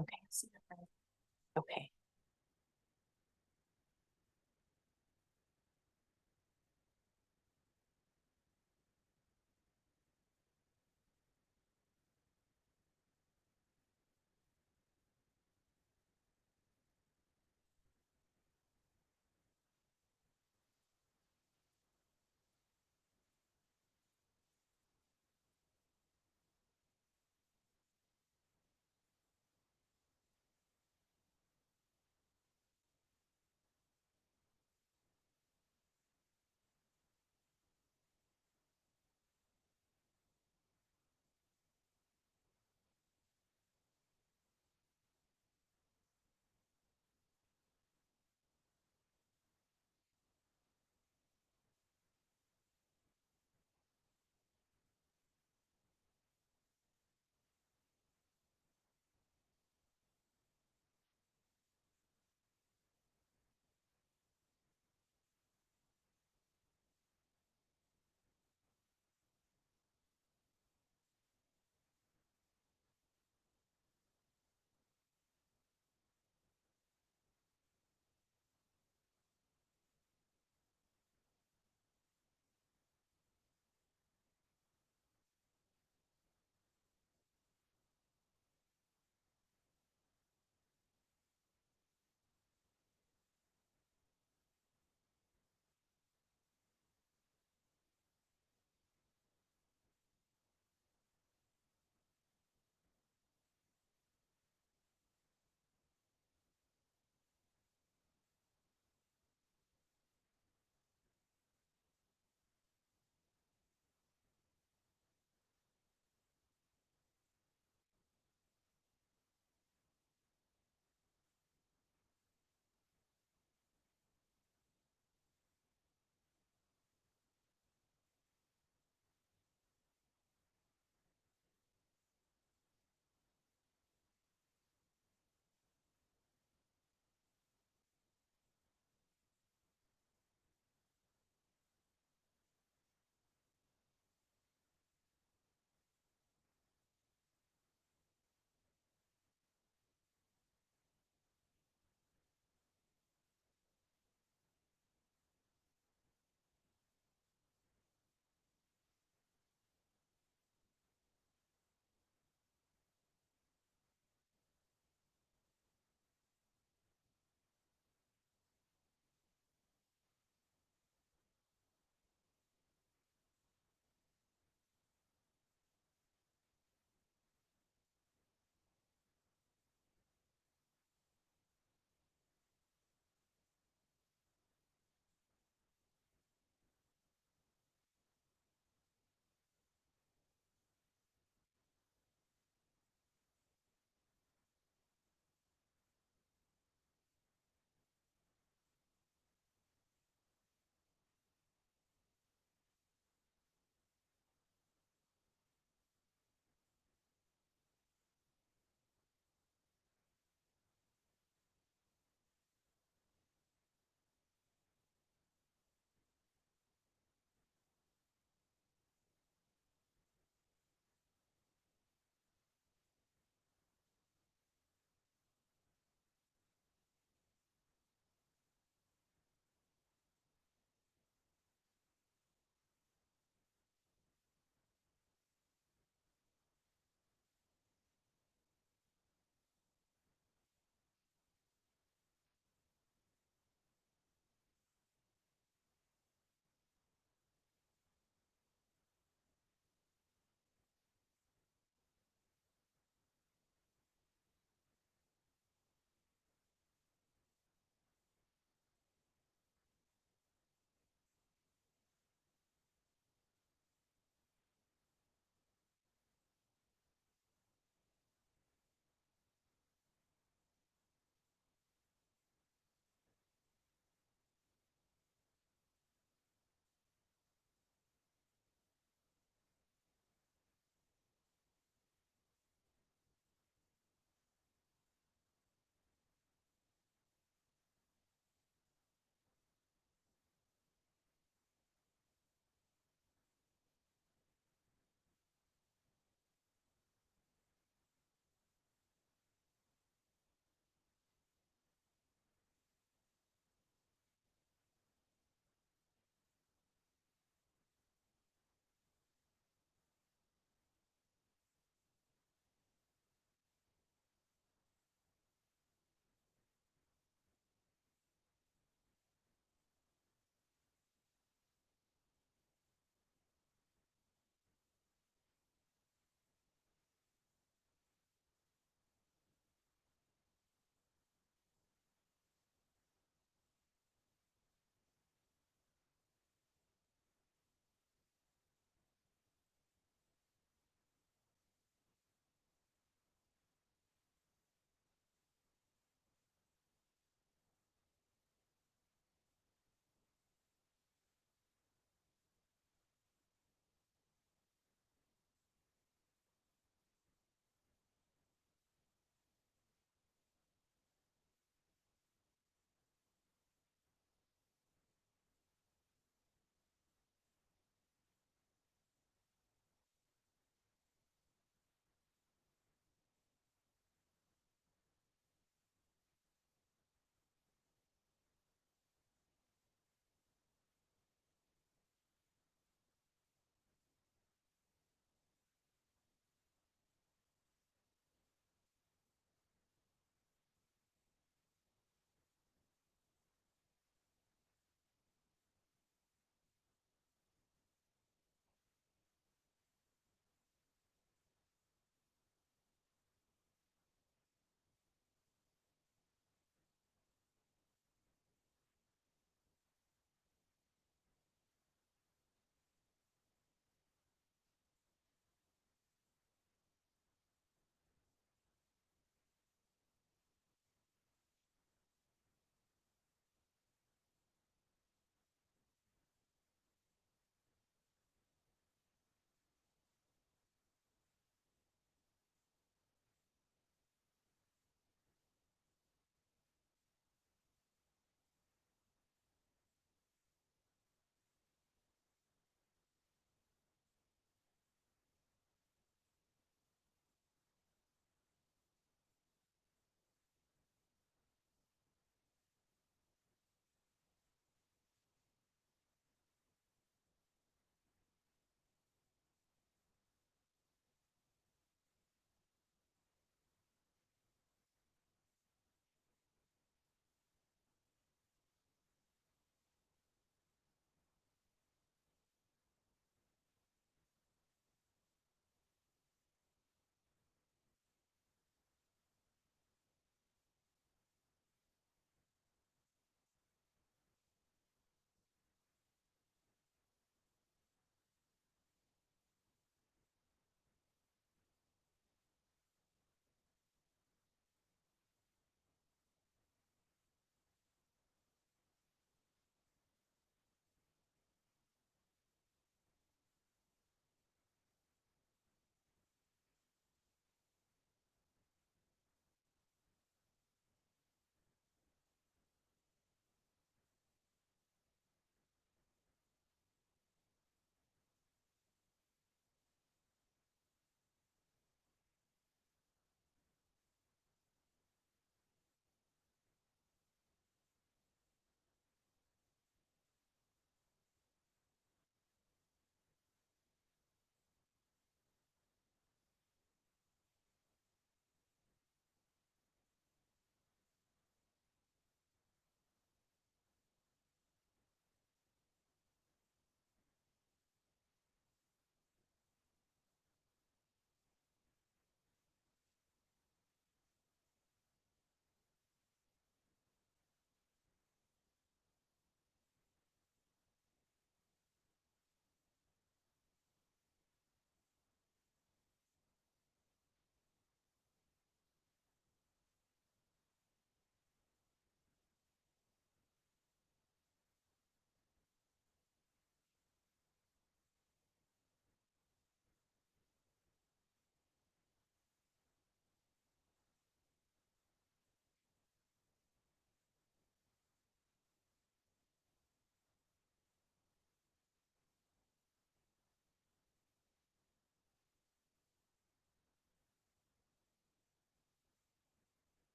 Okay. Okay.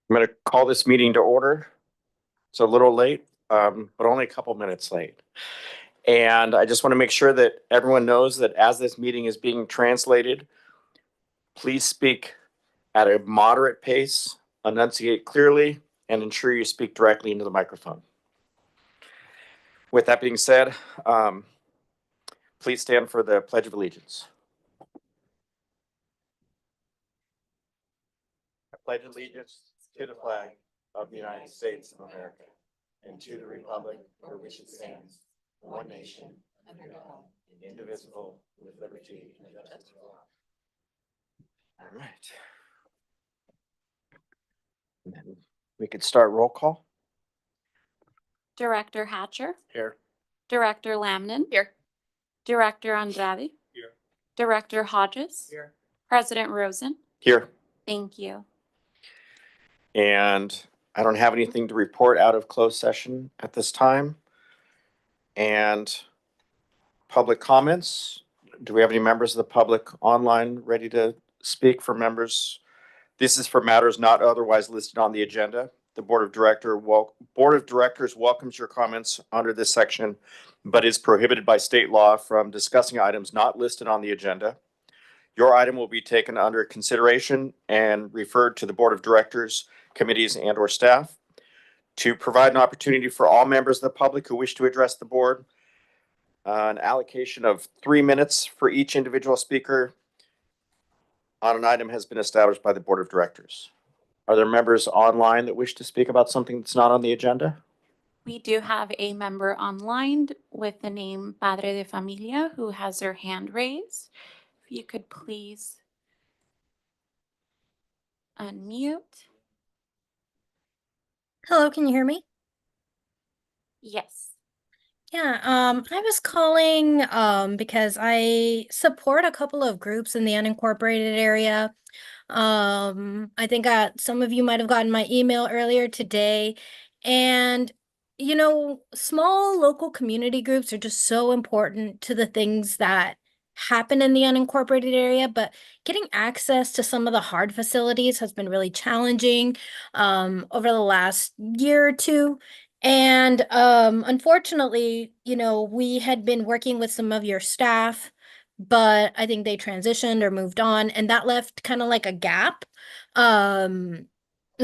I'm going to call this meeting to order. It's a little late, but only a couple minutes late. And I just want to make sure that everyone knows that as this meeting is being translated, please speak at a moderate pace, enunciate clearly, and ensure you speak directly into the microphone. With that being said, please stand for the Pledge of Allegiance. I pledge allegiance to the flag of the United States of America and to the republic for which it stands, one nation, under God, indivisible, with liberty and justice for all. All right. And then we could start roll call. Director Hatcher, Here. Director Lamnin, Here. Director Andrade, Here. Director Hodges, Here. President Rosen. Here. Thank you. And I don't have anything to report out of closed session at this time. And public comments. Do we have any members of the public online ready to speak for members? This is for matters not otherwise listed on the agenda. The Board of Directors welcomes your comments under this section, but is prohibited by state law from discussing items not listed on the agenda. Your item will be taken under consideration and referred to the Board of Directors, committees, and/or staff. To provide an opportunity for all members of the public who wish to address the board, an allocation of 3 minutes for each individual speaker on an item has been established by the Board of Directors. Are there members online that wish to speak about something that's not on the agenda? We do have a member online with the name Padre de Familia who has their hand raised. If you could please unmute. Hello, can you hear me? Yes. Yeah, I was calling because I support a couple of groups in the unincorporated area. I think some of you might have gotten my email earlier today. And, small local community groups are just so important to the things that happen in the unincorporated area, but getting access to some of the hard facilities has been really challenging over the last year or two. And unfortunately, we had been working with some of your staff, but I think they transitioned or moved on, and that left kind of like a gap in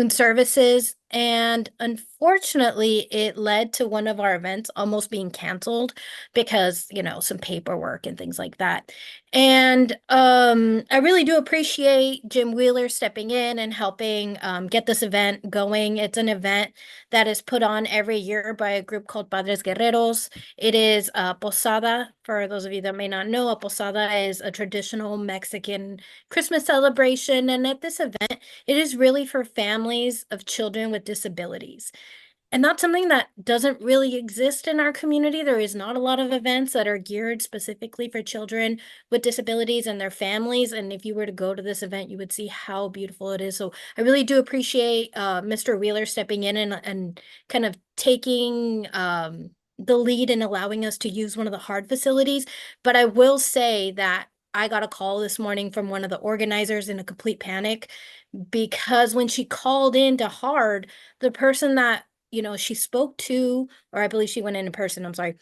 services. And unfortunately, it led to one of our events almost being canceled because, some paperwork and things like that. And I really do appreciate Jim Wheeler stepping in and helping get this event going. It's an event that is put on every year by a group called Padres Guerreros. It is a posada. For those of you that may not know, a posada is a traditional Mexican Christmas celebration. And at this event, it is really for families of children with disabilities. And that's something that doesn't really exist in our community. There is not a lot of events that are geared specifically for children with disabilities and their families. And if you were to go to this event, you would see how beautiful it is. So I really do appreciate Mr. Wheeler stepping in and kind of taking the lead and allowing us to use one of the hard facilities. But I will say that I got a call this morning from one of the organizers in a complete panic because when she called into hard, the person that she spoke to, or I believe she went in person, I'm sorry,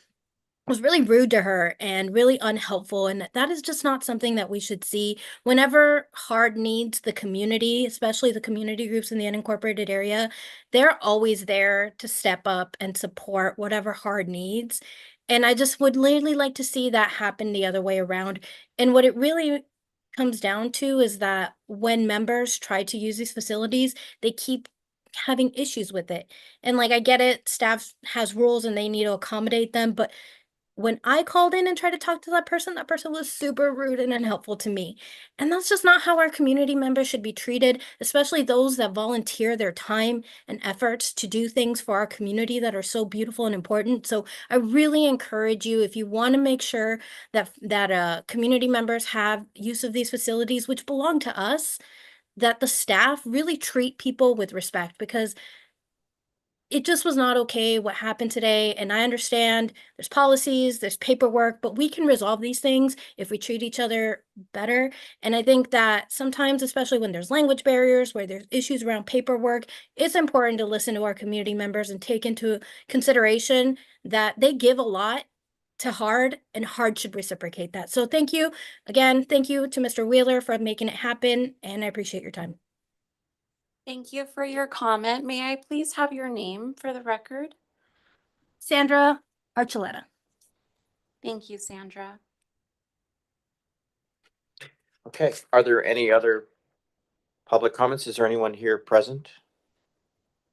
was really rude to her and really unhelpful. And that is just not something that we should see. Whenever hard needs the community, especially the community groups in the unincorporated area, they're always there to step up and support whatever hard needs. And I just would really like to see that happen the other way around. And what it really comes down to is that when members try to use these facilities, they keep having issues with it. And I get it, staff has rules and they need to accommodate them, but when I called in and tried to talk to that person was super rude and unhelpful to me. And that's just not how our community members should be treated, especially those that volunteer their time and efforts to do things for our community that are so beautiful and important. So I really encourage you, if you want to make sure that community members have use of these facilities, which belong to us, that the staff really treat people with respect, because it just was not okay what happened today. And I understand there's policies, there's paperwork, but we can resolve these things if we treat each other better. And I think that sometimes, especially when there's language barriers, where there's issues around paperwork, it's important to listen to our community members and take into consideration that they give a lot to Hard, and Hard should reciprocate that. So thank you again. Thank you to Mr. Wheeler for making it happen, and I appreciate your time. Thank you for your comment. May I please have your name for the record? Sandra Archuleta. Thank you, Sandra. Okay, are there any other public comments? Is there anyone here present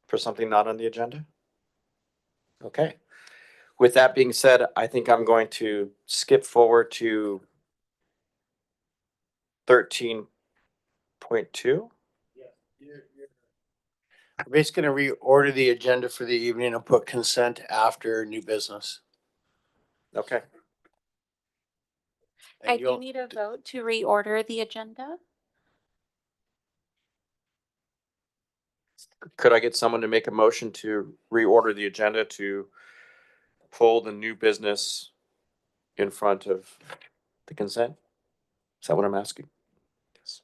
for something not on the agenda? Okay. With that being said, I think I'm going to skip forward to 13.2. We're basically gonna reorder the agenda for the evening and put consent after new business. Okay, And I do you'll- need a vote to reorder the agenda. could I get someone to make a motion to reorder the agenda to pull the new business in front of the consent? Is that what I'm asking? Yes.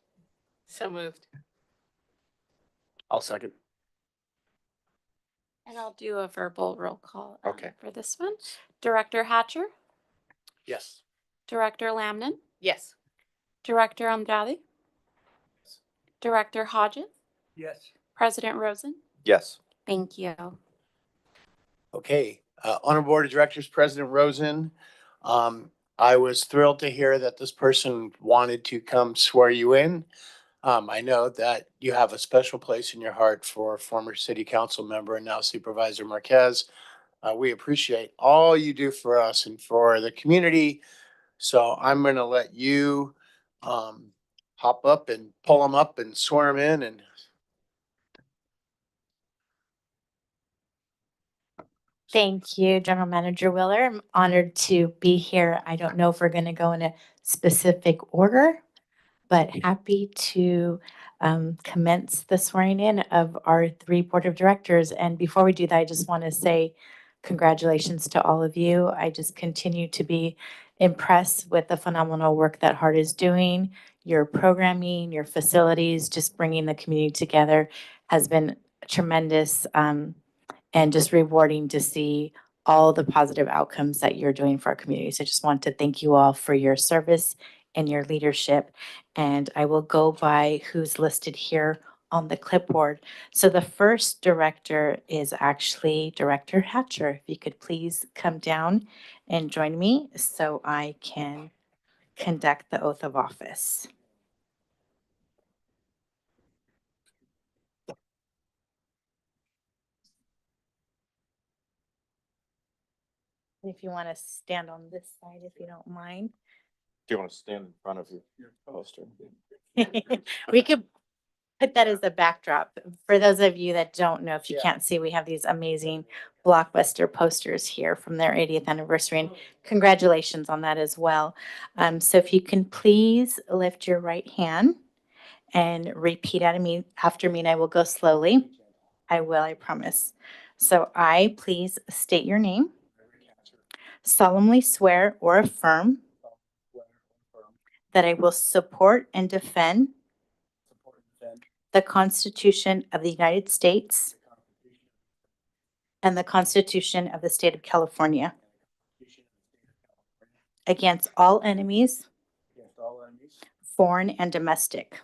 So moved. I'll second. And I'll do a verbal roll call Okay. for this one. Director Hatcher, Yes. Director Lamnon, Yes. Director Andrade, Director Hodges, Yes. President Rosen. Yes. Thank you. Okay, on our board of directors, President Rosen, I was thrilled to hear that this person wanted to come swear you in. I know that you have a special place in your heart for former city council member and now Supervisor Marquez. We appreciate all you do for us and for the community. So I'm gonna let you, hop up and pull them up and swear them in and. Thank you, General Manager Wheeler. I'm honored to be here. I don't know if we're going to go in a specific order, but happy to commence the swearing in of our 3 board of directors. And before we do that, I just want to say congratulations to all of you. I just continue to be impressed with the phenomenal work that Hart is doing. Your programming, your facilities, just bringing the community together has been tremendous. And just rewarding to see all the positive outcomes that you're doing for our community. So I just want to thank you all for your service and your leadership. And I will go by who's listed here on the clipboard. So the first director is actually Director Hatcher. If you could please come down and join me so I can conduct the oath of office. If you want to stand on this side, if you don't mind. Do you want to stand in front of your poster? We could put that as a backdrop. For those of you that don't know, if you Yeah. can't see, we have these amazing Blockbuster posters here from their 80th anniversary, and congratulations on that as well. So if you can please lift your right hand and repeat after me, and I will go slowly. I will, I promise. So I please state your name, solemnly swear or affirm that I will support and defend the Constitution of the United States and the Constitution of the State of California against all enemies, foreign and domestic.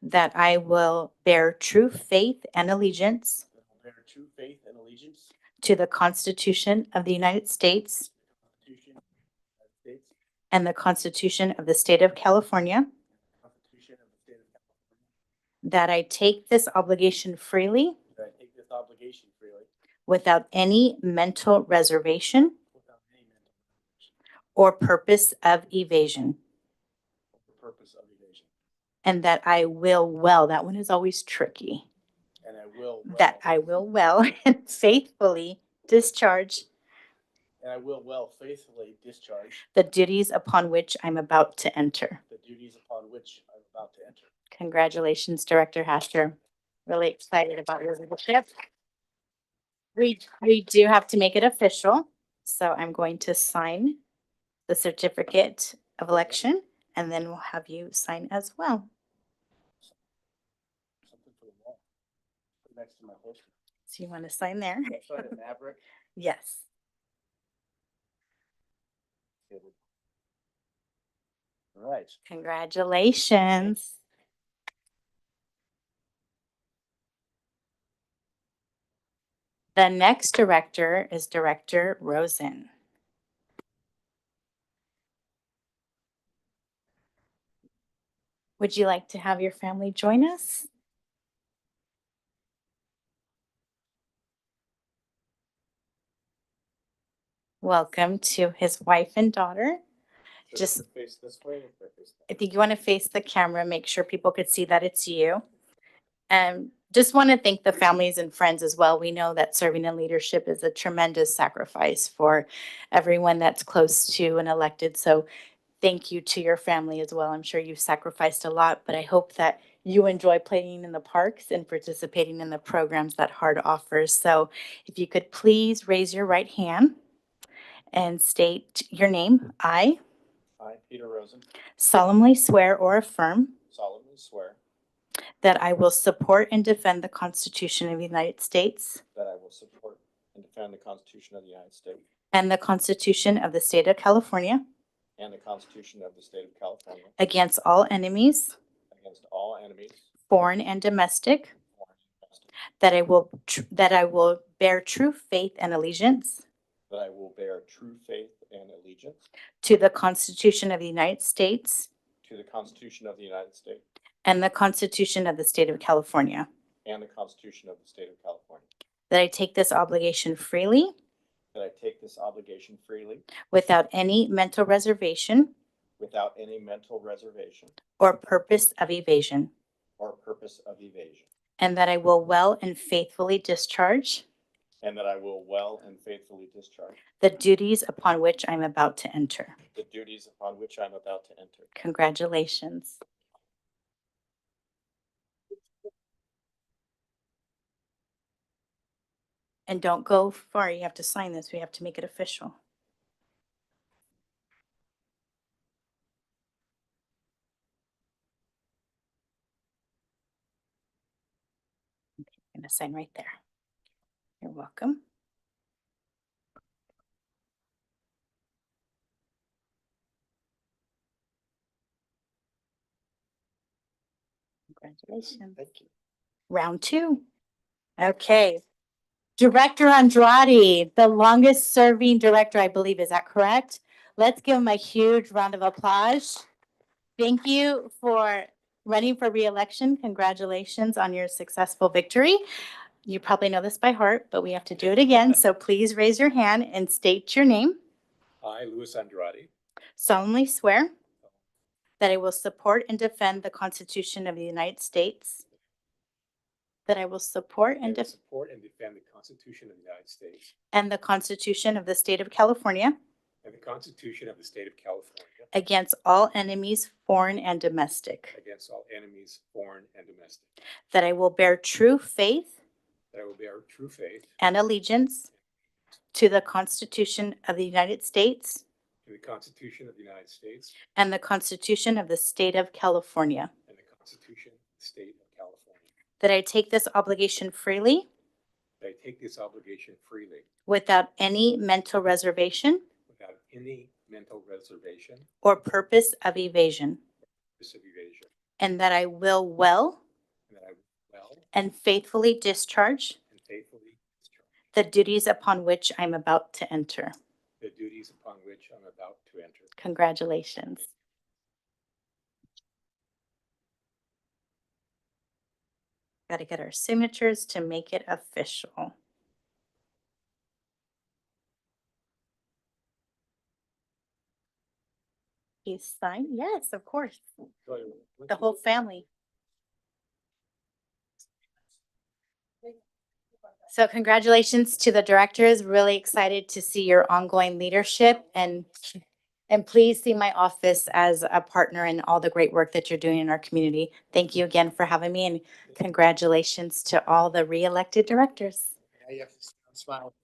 That I will bear true faith and allegiance Bear true faith and allegiance to the Constitution of the United States to the Constitution of the United States, and the Constitution of the State of California. Constitution of the State of California. That I take this obligation freely That I take this obligation freely without any mental reservation without any mental reservation or purpose of evasion. or the purpose of evasion. And that I will well, that one is always tricky, And I will. that I will well and faithfully discharge And I will well faithfully discharge the duties upon which I'm about to enter. the duties upon which I'm about to enter. Congratulations, Director Hatcher. Really excited about your leadership. We do have to make it official, so I'm going to sign the certificate of election, and then we'll have you sign as well. Something for the wall. Put next to my holster. So you want to sign there? Sign it, Maverick. Yes. All right. Congratulations. The next director is Director Rosen. Would you like to have your family join us? Welcome to his wife and daughter. Just- Face this way. Or face that? I think you want to face the camera, make sure people could see that it's you. And just want to thank the families and friends as well. We know that serving in leadership is a tremendous sacrifice for everyone that's close to an elected. So thank you to your family as well. I'm sure you've sacrificed a lot, but I hope that you enjoy playing in the parks and participating in the programs that HARD offers. So if you could please raise your right hand and state your name. I I, Peter Rosen, solemnly swear or affirm solemnly swear that I will support and defend the Constitution of the United States that I will support and defend the Constitution of the United States and the Constitution of the State of California and the Constitution of the State of California against all enemies, against all enemies, foreign and domestic, foreign and domestic, that I will bear true faith and allegiance that I will bear true faith and allegiance to the Constitution of the United States to the Constitution of the United States and the Constitution of the State of California, and the Constitution of the State of California, that I take this obligation freely that I take this obligation freely without any mental reservation without any mental reservation or purpose of evasion, or purpose of evasion, and that I will well and faithfully discharge and that I will well and faithfully discharge the duties upon which I'm about to enter. the duties upon which I'm about to enter. Congratulations. And don't go far. You have to sign this. We have to make it official. Okay, I'm gonna sign right there. You're welcome. Congratulations. Thank you. Round two. Okay. Director Andrade, the longest serving director, I believe. Is that correct? Let's give him a huge round of applause. Thank you for running for reelection. Congratulations on your successful victory. You probably know this by heart, but we have to do it again. So please raise your hand and state your name. I, Louis Andrade, Solemnly swear that I will support and defend the Constitution of the United States. That I will support I and will support and defend the Constitution of the United States and the Constitution of the State of California and the Constitution of the State of California against all enemies, foreign and domestic. against all enemies, foreign and domestic. That I will bear true faith That I will bear true faith and allegiance to the Constitution of the United States to the Constitution of the United States and the Constitution of the State of California. and the Constitution of the State of California. That I take this obligation freely That I take this obligation freely without any mental reservation without any mental reservation or purpose of evasion. or purpose of evasion. And that I will well And that I will well and faithfully discharge and faithfully discharge the duties upon which I'm about to enter. the duties upon which I'm about to enter. Congratulations. Got to get our signatures to make it official. Please sign. Yes, of course. The whole family. So congratulations to the directors. Really excited to see your ongoing leadership and please see my office as a partner in all the great work that you're doing in our community. Thank you again for having me and congratulations to all the re-elected directors. Now you have to sit on Smile.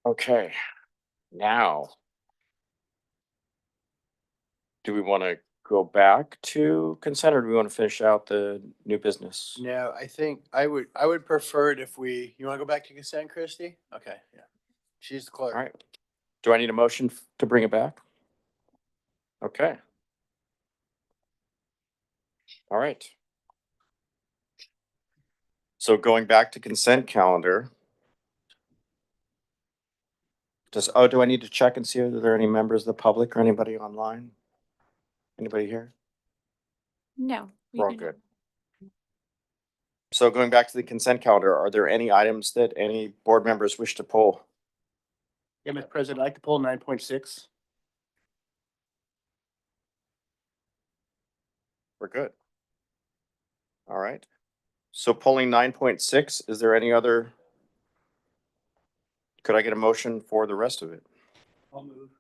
Okay, now. Do we want to go back to consent or do we want to finish out the new business? No, I think I would prefer it if you want to go back to consent, Christie? Okay, yeah. She's the clerk. All right. Do I need a motion to bring it back? Okay. All right. So going back to consent calendar. Do I need to check and see if there are any members of the public or anybody online? Anybody here? No. we We're all do not. good. So going back to the consent calendar, are there any items that any board members wish to pull? Yeah, Mr. President, I'd like to pull 9.6. We're good. All right. So pulling 9.6, is there any other? Could I get a motion for the rest of it? I'll move.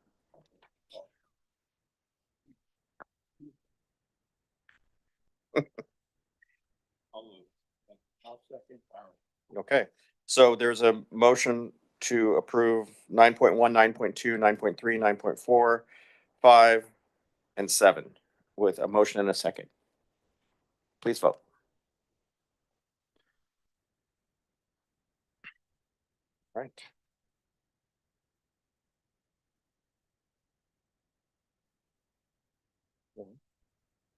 I'll move. I'll second. Okay, so there's a motion to approve 9.1, 9.2, 9.3, 9.4, 5, and 7 with a motion and a second. Please vote. Right.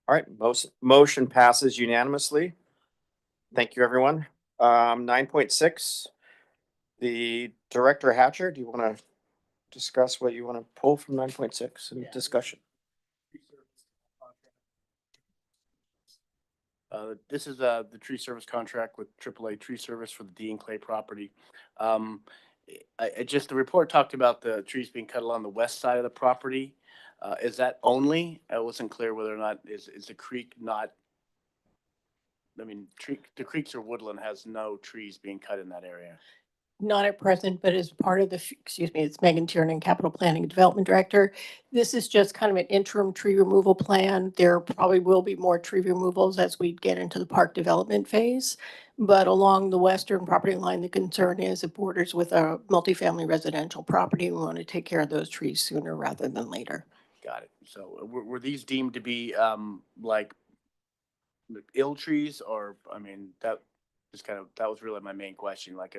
All right, motion passes unanimously. Thank you, everyone. 9.6, the Director Hatcher, do you want to discuss what you want to pull from 9.6 in discussion? This is the tree service contract with AAA Tree Service for the Dean Clay property. The report talked about the trees being cut along the west side of the property. Is that only? I wasn't clear whether or not, is the creek not? I mean, the creeks or woodland has no trees being cut in that area. Not at present, but as part of excuse me, it's Megan Tiernan, Capital Planning and Development Director. This is just kind of an interim tree removal plan. There probably will be more tree removals as we get into the park development phase. But along the western property line, the concern is it borders with a multifamily residential property. We want to take care of those trees sooner rather than later. Got it. So were these deemed to be like ill trees, or, I mean, that was really my main question. Like,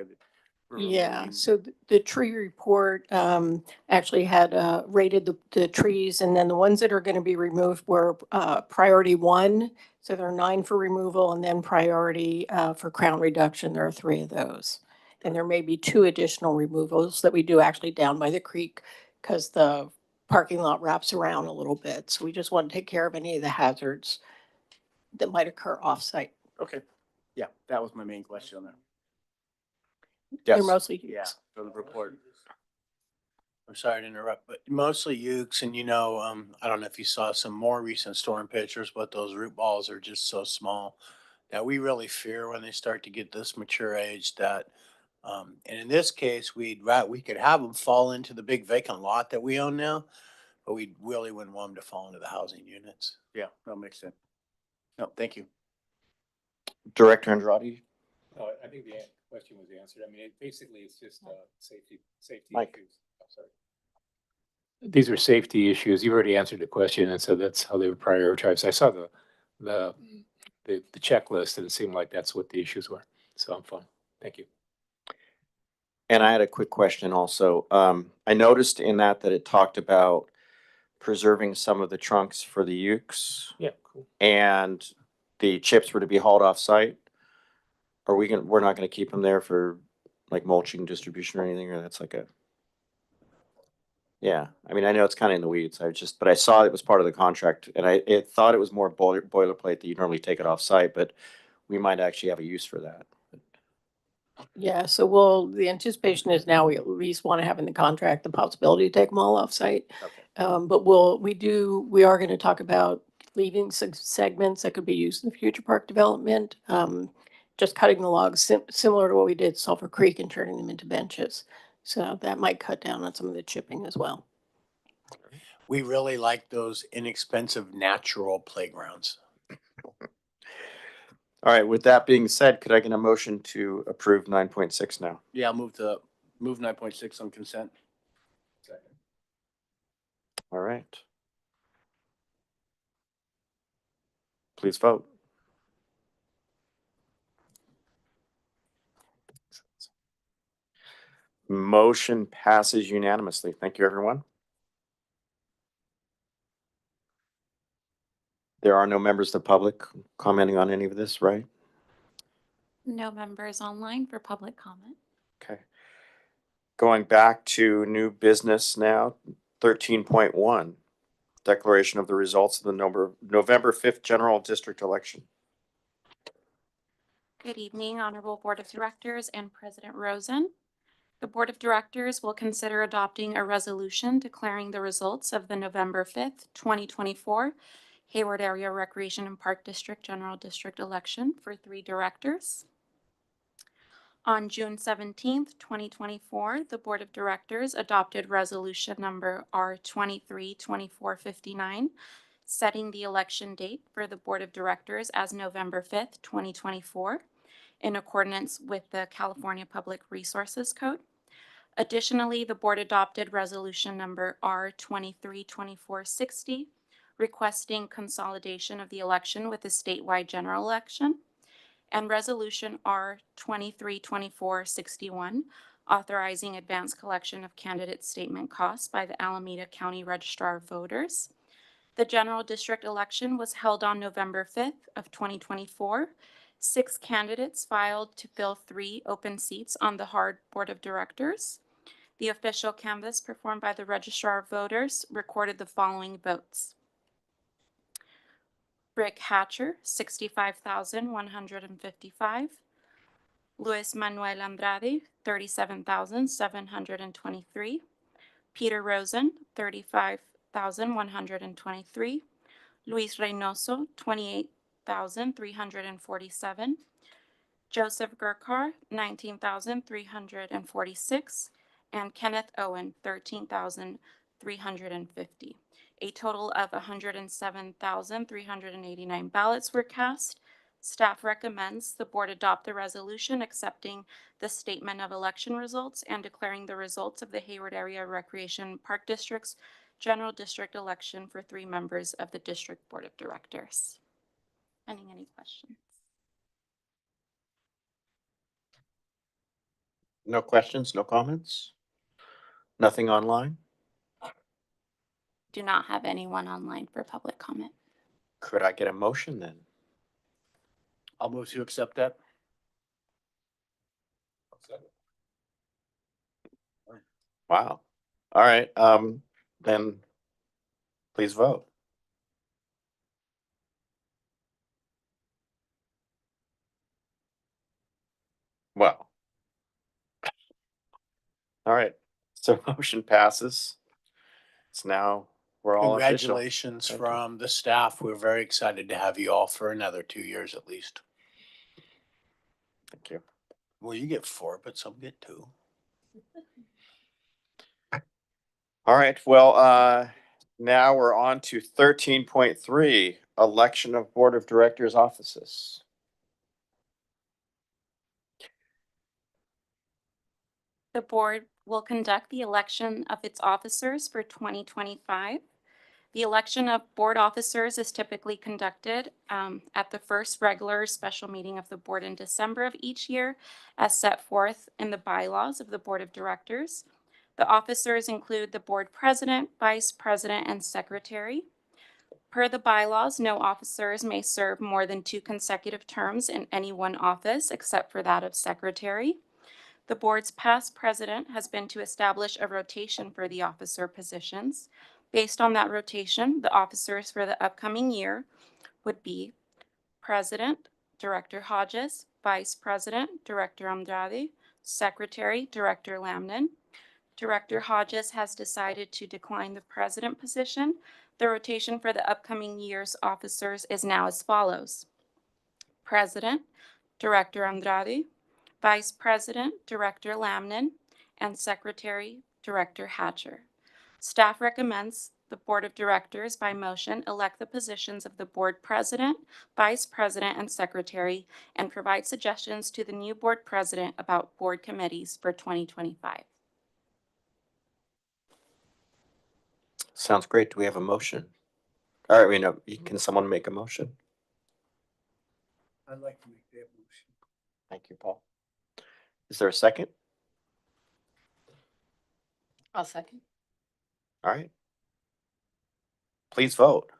Yeah, so the tree report actually had rated the trees, and then the ones that are going to be removed were priority 1. So there are 9 for removal, and then priority for crown reduction. There are 3 of those. And there may be 2 additional removals that we do actually down by the creek because the parking lot wraps around a little bit. So we just want to take care of any of the hazards that might occur off-site. Okay, yeah, that was my main question on that. They're Yes. mostly Yeah, utes. for the report. I'm sorry to interrupt, but mostly ukes and I don't know if you saw some more recent storm pictures, but those root balls are just so small that we really fear when they start to get this mature age that, and in this case, we could have them fall into the big vacant lot that we own now, but we really wouldn't want them to fall into the housing units. Yeah, that makes sense. No, thank you. Director Andrade? No, I think the question was answered. I mean, basically, it's just safety Mike. issues. I'm sorry. These are safety issues. You've already answered the question, and so that's how they were prioritized. I saw the checklist, and it seemed like that's what the issues were. So I'm fine. Thank you. And I had a quick question also. I noticed in that it talked about preserving some of the trunks for the ukes Yeah, cool. and the chips were to be hauled off site. We're not gonna keep them there for like mulching distribution or anything, or that's like a. Yeah, I mean, I know it's kind of in the weeds. But I saw it was part of the contract and I thought it was more boilerplate that you normally take it off site, but we might actually have a use for that. Yeah, so the anticipation is now we at least want to have in the contract the possibility to take them all off-site. Okay. But we are going to talk about leaving segments that could be used in the future park development. Just cutting the logs similar to what we did Sulphur Creek and turning them into benches. So that might cut down on some of the chipping as well. We really like those inexpensive natural playgrounds. All right, with that being said, could I get a motion to approve 9.6 now? Yeah, I'll move 9.6 on consent. Second. All right. Please vote. Motion passes unanimously. Thank you, everyone. There are no members of the public commenting on any of this, right? No members online for public comment. Okay. Going back to new business now, 13.1, declaration of the results of the November 5th general district election. Good evening, Honorable Board of Directors and President Rosen. The Board of Directors will consider adopting a resolution declaring the results of the November 5th, 2024 Hayward Area Recreation and Park District General District election for 3 directors. On June 17th, 2024, the Board of Directors adopted resolution number R232459, setting the election date for the Board of Directors as November 5th, 2024, in accordance with the California Public Resources Code. Additionally, the Board adopted resolution number R232460, requesting consolidation of the election with the statewide general election, and resolution R232461, authorizing advance collection of candidate statement costs by the Alameda County Registrar of Voters. The general district election was held on November 5th of 2024. 6 candidates filed to fill 3 open seats on the HARD Board of Directors. The official canvass performed by the Registrar of Voters recorded the following votes. Rick Hatcher, 65,155. Luis Manuel Andrade, 37,723. Peter Rosen, 35,123. Luis Reynoso, 28,347. Joseph Gurkar, 19,346. And Kenneth Owen, 13,350. A total of 107,389 ballots were cast. Staff recommends the board adopt the resolution accepting the statement of election results and declaring the results of the Hayward Area Recreation Park District's general district election for 3 members of the district board of directors. Any questions? No questions, no comments? Nothing online? Do not have anyone online for public comment. Could I get a motion then? I'll move to accept that. Wow. All right, then please vote. Well. All right, so motion passes. It's now, we're all official. Congratulations Thank you. from the staff. We're very excited to have you all for another 2 years at least. Thank you. Well, you get 4, but some get 2. All right, well, now we're on to 13.3, election of Board of Directors offices. The board will conduct the election of its officers for 2025. The election of board officers is typically conducted at the first regular special meeting of the board in December of each year, as set forth in the bylaws of the Board of Directors. The officers include the board president, vice president, and secretary. Per the bylaws, no officers may serve more than 2 consecutive terms in any one office except for that of secretary. The board's past precedent has been to establish a rotation for the officer positions. Based on that rotation, the officers for the upcoming year would be President, Director Hodges, Vice President, Director Andrade, Secretary, Director Lamnin. Director Hodges has decided to decline the president position. The rotation for the upcoming year's officers is now as follows: President, Director Andrade, Vice President, Director Lamnin, and Secretary, Director Hatcher. Staff recommends the Board of Directors by motion elect the positions of the Board President, Vice President, and Secretary, and provide suggestions to the new Board President about board committees for 2025. Sounds great. Do we have a motion? All right, can someone make a motion? I'd like to make that motion. Thank you, Paul. Is there a second? I'll second. All right. Please vote.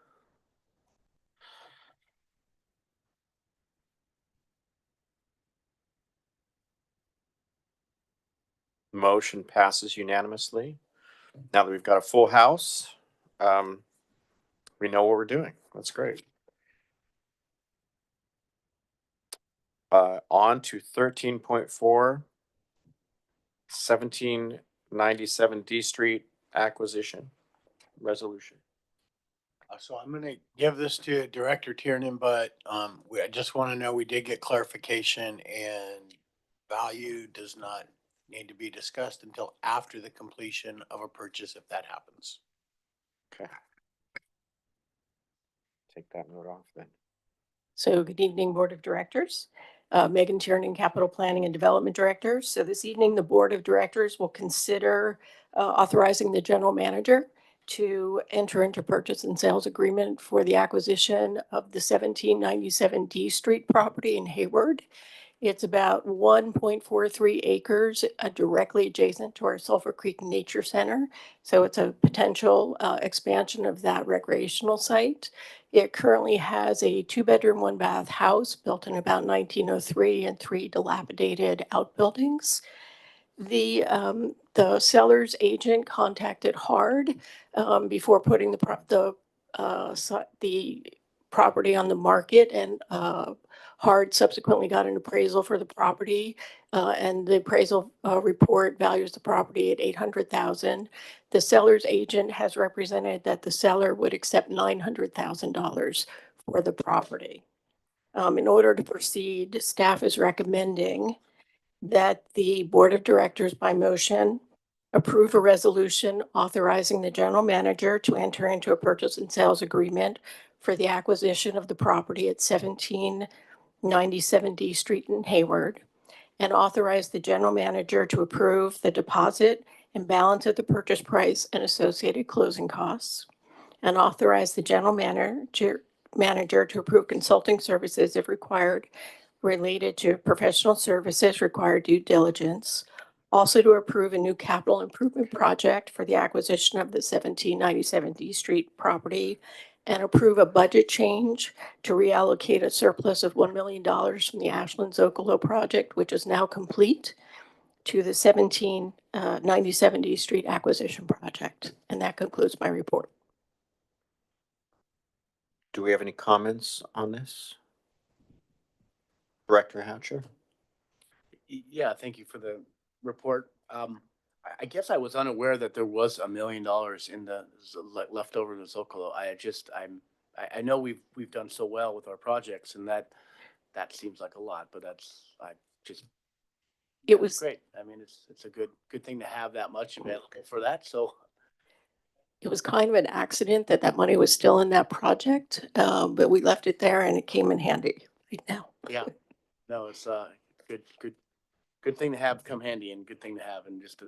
Motion passes unanimously. Now that we've got a full house, we know what we're doing. That's great. On to 13.4, 1797 D Street acquisition resolution. So I'm gonna give this to Director Tiernan, but I just want to know, we did get clarification, and value does not need to be discussed until after the completion of a purchase, if that happens. Okay. Take that note off then. So good evening, Board of Directors. Megan Tiernan, Capital Planning and Development Director. So this evening, the Board of Directors will consider authorizing the general manager to enter into purchase and sales agreement for the acquisition of the 1797 D Street property in Hayward. It's about 1.43 acres directly adjacent to our Sulphur Creek Nature Center. So it's a potential expansion of that recreational site. It currently has a 2-bedroom, 1-bath house built in about 1903 and 3 dilapidated outbuildings. The seller's agent contacted HARD before putting the property on the market, and HARD subsequently got an appraisal for the property, and the appraisal report values the property at $800,000. The seller's agent has represented that the seller would accept $900,000 for the property. In order to proceed, staff is recommending that the Board of Directors by motion approve a resolution authorizing the general manager to enter into a purchase and sales agreement for the acquisition of the property at 1797 D Street in Hayward, and authorize the general manager to approve the deposit and balance of the purchase price and associated closing costs, and authorize the general manager to approve consulting services if required related to professional services, required due diligence, Also to approve a new capital improvement project for the acquisition of the 1797 D Street property and approve a budget change to reallocate a surplus of $1 million from the Ashland Zocalo project, which is now complete, to the 1797 D Street acquisition project. And that concludes my report. Do we have any comments on this? Director Hatcher? Yeah, thank you for the report. I guess I was unaware that there was $1 million in the left over in the Zocalo. I know we've done so well with our projects, and that seems like a lot, but It was, great. I mean, it's a good thing to have that much available for that. So it was kind of an accident that that money was still in that project, but we left it there and it came in handy right now. yeah, no, it's good thing to have come handy and good thing to have. And just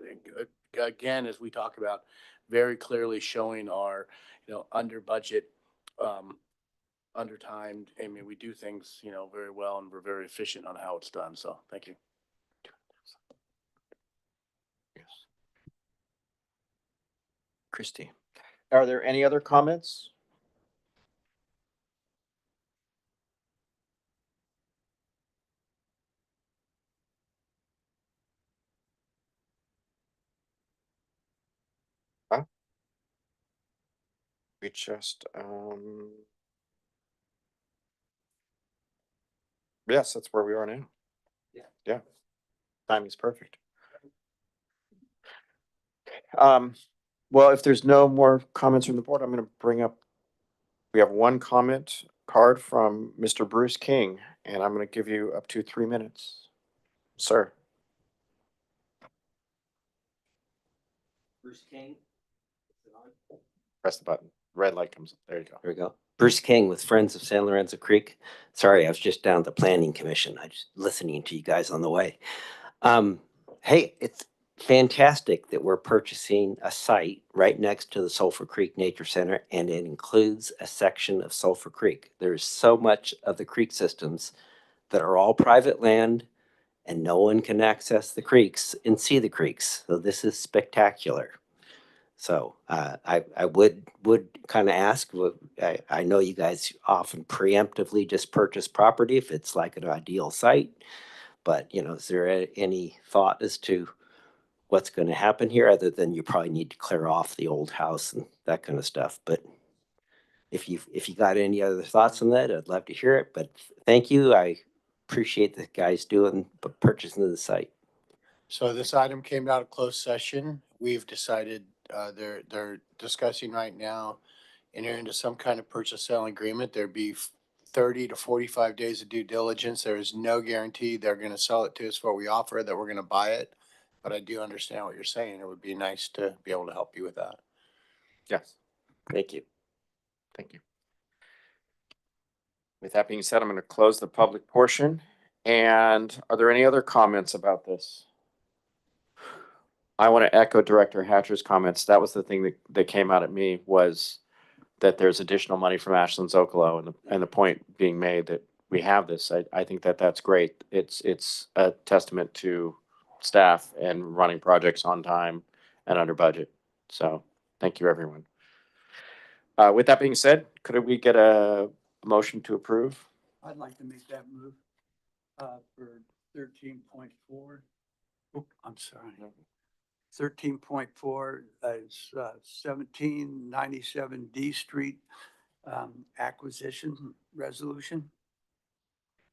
again, as we talk about, very clearly showing our, under budget, under timed. I mean, we do things, very well, and we're very efficient on how it's done. So thank you. Yes. Christie, are there any other comments? We just, yes, that's where we are now. Yeah. Timing's perfect. Well, if there's no more comments from the board, I'm gonna bring up, we have one comment card from Mr. Bruce King, and I'm gonna give you up to 3 minutes. Sir. Bruce King. Press the button. Red light comes up. There you go. There we go. Bruce King with Friends of San Lorenzo Creek. Sorry, I was just down at the Planning Commission. I just listening to you guys on the way. Hey, it's fantastic that we're purchasing a site right next to the Sulphur Creek Nature Center, and it includes a section of Sulphur Creek. There's so much of the creek systems that are all private land, and no one can access the creeks and see the creeks. So this is spectacular. So I would kind of ask, I know you guys often preemptively just purchase property if it's like an ideal site, but is there any thought as to what's going to happen here other than you probably need to clear off the old house and that kind of stuff? But if you got any other thoughts on that, I'd love to hear it. But thank you. I appreciate the guys purchasing the site. So this item came out of closed session. We've decided, they're discussing right now, enter into some kind of purchase sale agreement. There'd be 30 to 45 days of due diligence. There is no guarantee they're gonna sell it to us for what we offer, that we're gonna buy it. But I do understand what you're saying. It would be nice to be able to help you with that. Yes. Thank you. Thank you. With that being said, I'm gonna close the public portion. And are there any other comments about this? I want to echo Director Hatcher's comments. That was the thing that came out at me, was that there's additional money from Ashland Zocalo, and the point being made that we have this. I think that's great. It's a testament to staff and running projects on time and under budget. So thank you, everyone. With that being said, could we get a motion to approve? I'd like to make that move for 13.4. I'm sorry. 13.4 is 1797 D Street acquisition resolution.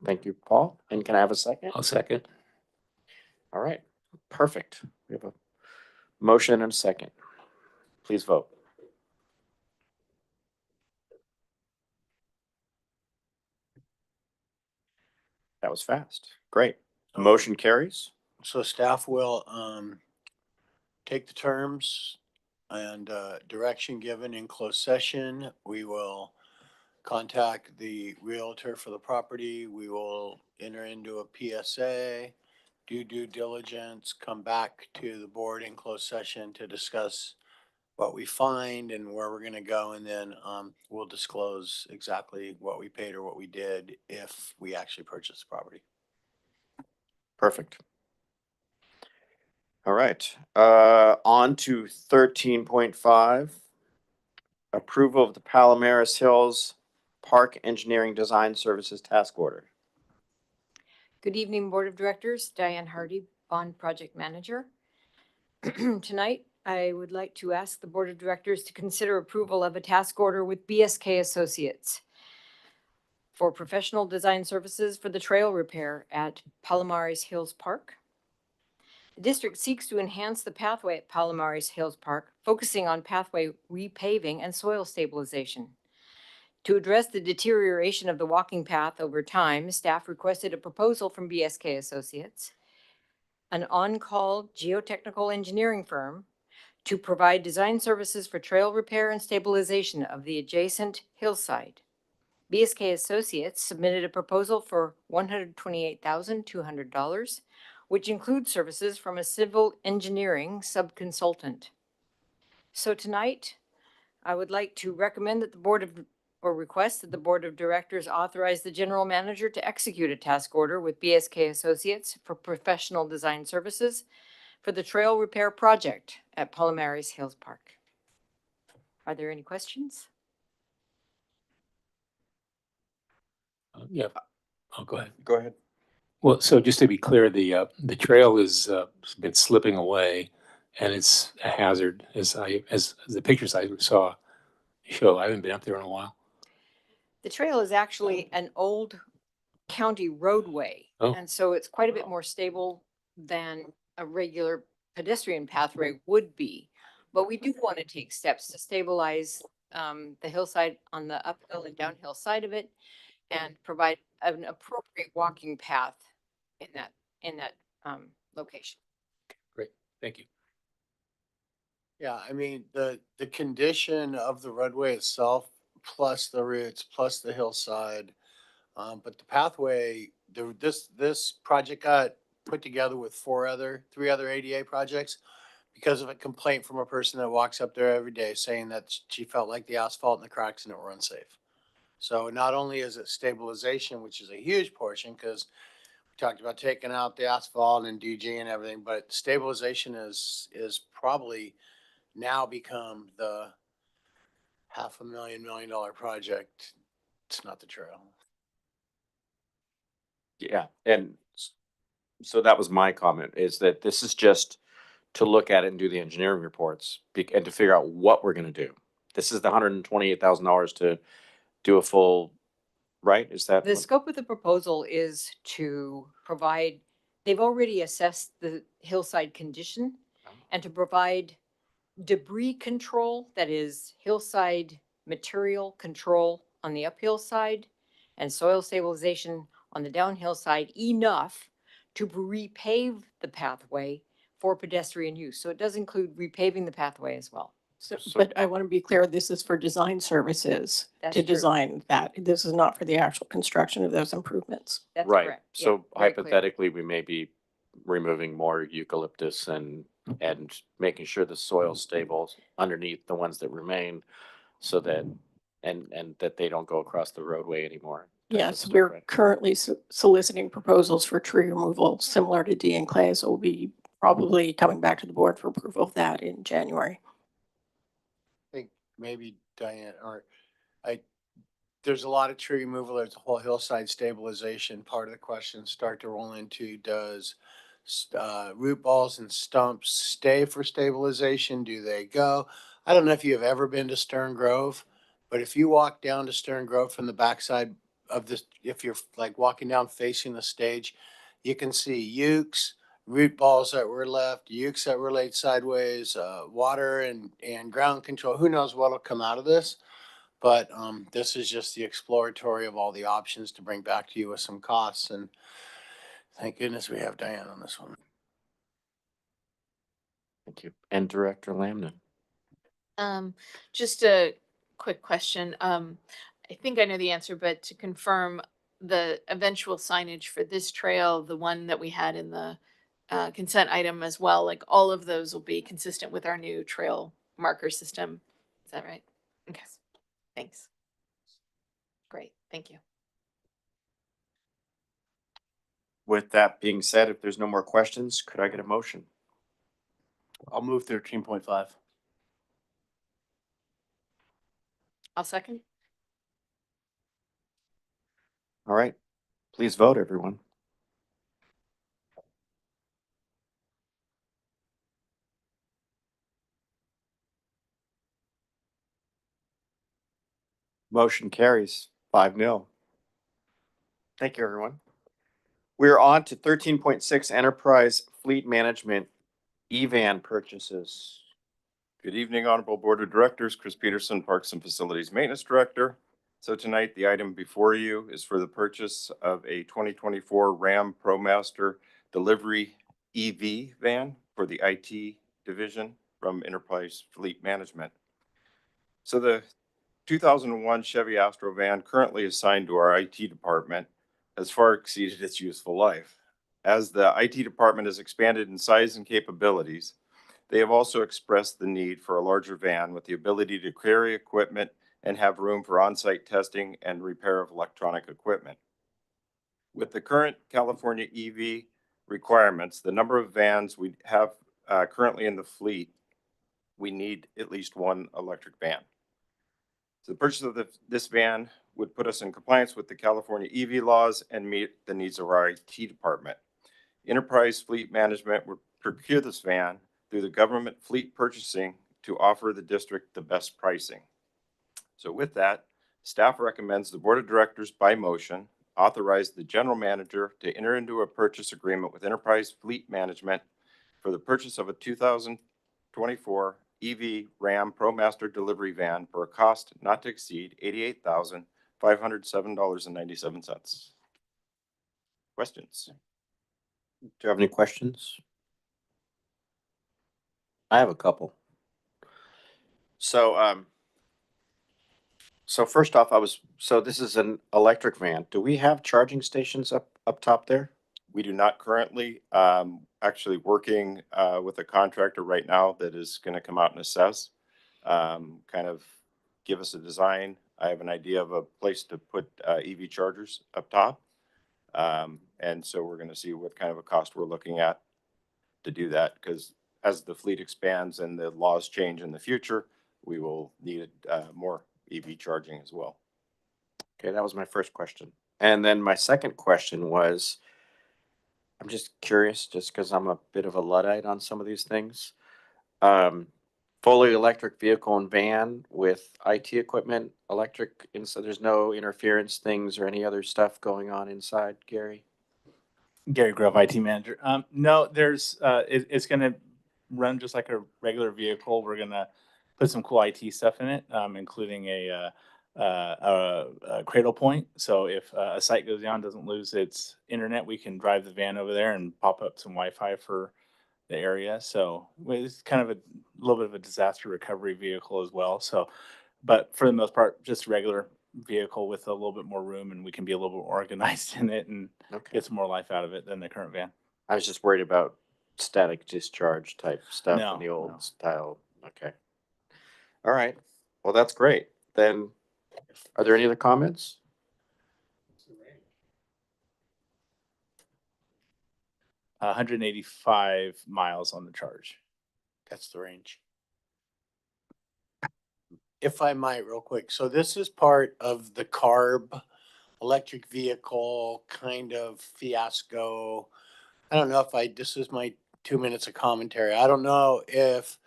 Thank you, Paul. And can I have a second? I'll second. All right, perfect. We have a motion and a second. Please vote. That was fast. Great. Motion carries. So staff will take the terms and direction given in closed session. We will contact the realtor for the property. We will enter into a PSA, do due diligence, come back to the board in closed session to discuss what we find and where we're gonna go, and then we'll disclose exactly what we paid or what we did if we actually purchase the property. Perfect. All right, on to 13.5. Approval of the Palomares Hills Park Engineering Design Services Task Order. Good evening, Board of Directors. Diane Hardy, Bond Project Manager. Tonight, I would like to ask the Board of Directors to consider approval of a task order with BSK Associates for professional design services for the trail repair at Palomares Hills Park. The district seeks to enhance the pathway at Palomares Hills Park, focusing on pathway repaving and soil stabilization. To address the deterioration of the walking path over time, staff requested a proposal from BSK Associates, an on-call geotechnical engineering firm, to provide design services for trail repair and stabilization of the adjacent hillside. BSK Associates submitted a proposal for $128,200, which includes services from a civil engineering subconsultant. So tonight, I would like to recommend that request that the Board of Directors authorize the General Manager to execute a task order with BSK Associates for professional design services for the trail repair project at Palomares Hills Park. Are there any questions? Yeah. Oh, go ahead. Go ahead. Well, so just to be clear, the trail is been slipping away, and it's a hazard as the pictures I saw show. I haven't been up there in a while. The trail is actually an old county roadway. Oh. And so it's quite a bit more stable than a regular pedestrian pathway would be. But we do want to take steps to stabilize the hillside on the uphill and downhill side of it and provide an appropriate walking path in that location. Great, thank you. Yeah, I mean, the condition of the roadway itself, plus the routes, plus the hillside. But the pathway, this project got put together with three other ADA projects because of a complaint from a person that walks up there every day saying that she felt like the asphalt and the cracks in it were unsafe. So not only is it stabilization, which is a huge portion, because we talked about taking out the asphalt and DG and everything, but stabilization is probably now become the $500,000 project. It's not the trail. Yeah, and so that was my comment, is that this is just to look at it and do the engineering reports and to figure out what we're gonna do. This is the $128,000 to do a full, right? Is that? The scope of the proposal is to provide, they've already assessed the hillside condition and to provide debris control, that is hillside material control on the uphill side and soil stabilization on the downhill side enough to repave the pathway for pedestrian use. So it does include repaving the pathway as well. So, but I want to be clear, this is for design services That's to true. design that. This is not for the actual construction of those improvements. That's Right, correct. Yeah, so very clear. hypothetically, we may be removing more eucalyptus and making sure the soil's stable underneath the ones that remain, so that, and that they don't go across the roadway anymore. type of Yes, stuff, we're right? currently soliciting proposals for tree removal similar to D and Clay, so we'll be probably coming back to the board for approval of that in January. I think maybe Diane, there's a lot of tree removal. There's a whole hillside stabilization. Part of the questions start to roll into, does root balls and stumps stay for stabilization? Do they go? I don't know if you have ever been to Stern Grove, but if you walk down to Stern Grove from the backside of this, if you're like walking down facing the stage, you can see ukes, root balls that were left, ukes that were laid sideways, water and ground control. Who knows what'll come out of this? But this is just the exploratory of all the options to bring back to you with some costs. And thank goodness we have Diane on this one. Thank you. And Director Lamnon. Just a quick question. I think I know the answer, but to confirm the eventual signage for this trail, the one that we had in the consent item as well, like all of those will be consistent with our new trail marker system. Is that right? Okay. Thanks. Great. Thank you. With that being said, if there's no more questions, could I get a motion? I'll move 13.5. I'll second. All right, please vote, everyone. Motion carries 5-0. Thank you, everyone. We're on to 13.6 Enterprise Fleet Management EVAN purchases. Good evening, Honorable Board of Directors. Chris Peterson, Parks and Facilities Maintenance Director. So tonight, the item before you is for the purchase of a 2024 Ram ProMaster Delivery EV van for the IT division from Enterprise Fleet Management. So the 2001 Chevy Astro van currently assigned to our IT department has far exceeded its useful life. As the IT department has expanded in size and capabilities, they have also expressed the need for a larger van with the ability to carry equipment and have room for on-site testing and repair of electronic equipment. With the current California EV requirements, the number of vans we have currently in the fleet, we need at least one electric van. So the purchase of this van would put us in compliance with the California EV laws and meet the needs of our IT department. Enterprise Fleet Management would procure this van through the government fleet purchasing to offer the district the best pricing. So with that, staff recommends the Board of Directors by motion authorize the general manager to enter into a purchase agreement with Enterprise Fleet Management for the purchase of a 2024 EV Ram ProMaster delivery van for a cost not to exceed $88,507.97. Questions? Do you have any questions? I have a couple. So, so first off, so this is an electric van. Do we have charging stations up top there? We do not currently, actually working with a contractor right now that is going to come out and assess, kind of give us a design. I have an idea of a place to put EV chargers up top. And so we're going to see what kind of a cost we're looking at to do that, because as the fleet expands and the laws change in the future, we will need more EV charging as well. Okay, that was my first question. And then my second question was, I'm just curious, just because I'm a bit of a Luddite on some of these things. Fully electric vehicle and van with IT equipment, electric, and so there's no interference things or any other stuff going on inside, Gary? Gary Grove, IT manager. No, there's, it's gonna run just like a regular vehicle. We're gonna put some cool IT stuff in it, including a cradle point. So if a site goes down, doesn't lose its internet, we can drive the van over there and pop up some Wi-Fi for the area. So it's kind of a little bit of a disaster recovery vehicle as well. So, but for the most part, just a regular vehicle with a little bit more room, and we can be a little bit organized in it and Okay. get some more life out of it than the current van. I was just worried about static discharge type stuff No, in the old no. style. Okay. All right. Well, that's great. Then, are there any other comments? 185 miles on the charge. That's the range. If I might, real quick. So this is part of the CARB electric vehicle kind of fiasco. I don't know if this is my 2 minutes of commentary. I don't know if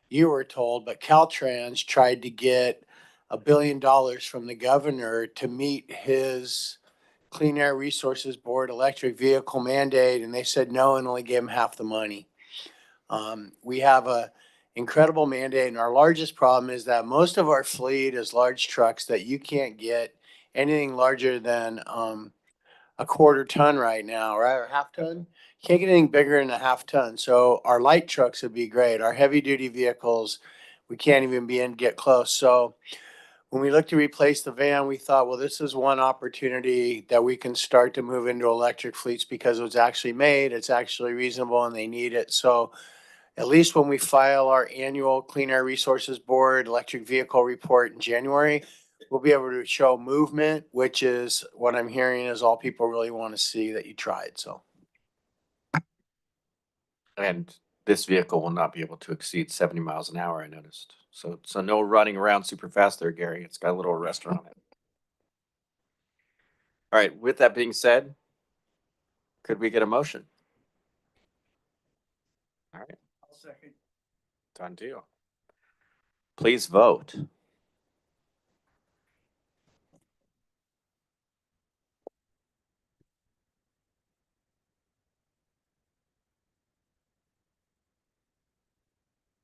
you were told, but Caltrans tried to get $1 billion from the governor to meet his Clean Air Resources Board electric vehicle mandate, and they said no and only gave him half the money. We have a incredible mandate, and our largest problem is that most of our fleet is large trucks that you can't get anything larger than a quarter ton right now, right? Or half ton. You can't get anything bigger than a half ton. So our light trucks would be great. Our heavy duty vehicles, we can't even get close. So when we looked to replace the van, we thought, well, this is one opportunity that we can start to move into electric fleets because it was actually made, it's actually reasonable, and they need it. So at least when we file our annual Clean Air Resources Board electric vehicle report in January, we'll be able to show movement, which is what I'm hearing is all people really want to see that you tried. So. And this vehicle will not be able to exceed 70 miles an hour, I noticed. So no running around super fast there, Gary. It's got a little restaurant on it. All right, with that being said, could we get a motion? All right, I'll second. done deal. Please vote.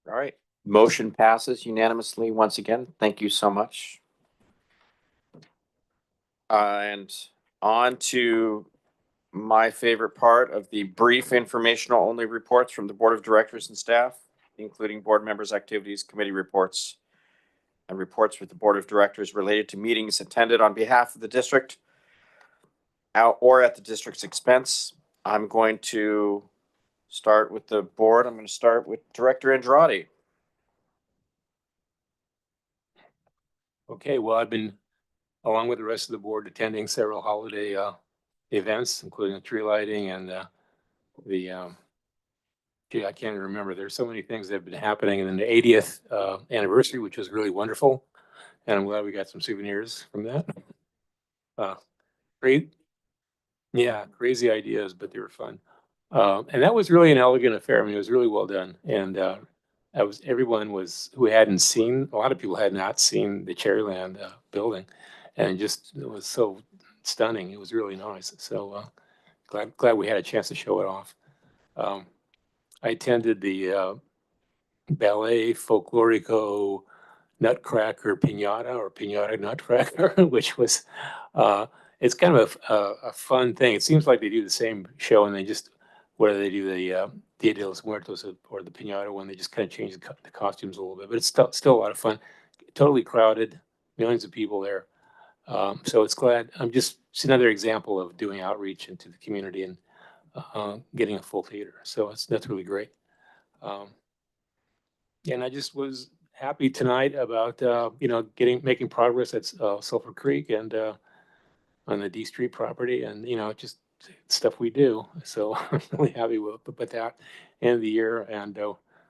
All right, motion passes unanimously once again. Thank you so much. And on to my favorite part of the brief informational only reports from the Board of Directors and staff, including board members' activities, committee reports, and reports with the Board of Directors related to meetings attended on behalf of the district out or at the district's expense. I'm going to start with the board. I'm going to start with Director Andrade. Okay, well, I've been, along with the rest of the board, attending several holiday events, including the tree lighting and gee, I can't even remember. There's so many things that have been happening. And then the 80th anniversary, which was really wonderful. And I'm glad we got some souvenirs from that. Great. Yeah, crazy ideas, but they were fun. And that was really an elegant affair. I mean, it was really well done. And everyone who hadn't seen, a lot of people had not seen the Cherryland building. And just, it was so stunning. It was really nice. So glad we had a chance to show it off. I attended the Ballet Folklorico Nutcracker Pinata or Pinata Nutcracker, which was, it's kind of a fun thing. It seems like they do the same show and they just, whether they do the Dia de los Muertos or the Pinata one, they just kind of change the costumes a little bit, but it's still a lot of fun. Totally crowded, millions of people there. So it's it's another example of doing outreach into the community and getting a full theater. So that's really great. And I just was happy tonight about, making progress at Sulphur Creek and on the D Street property and, just stuff we do. So I'm really happy with that end of the year and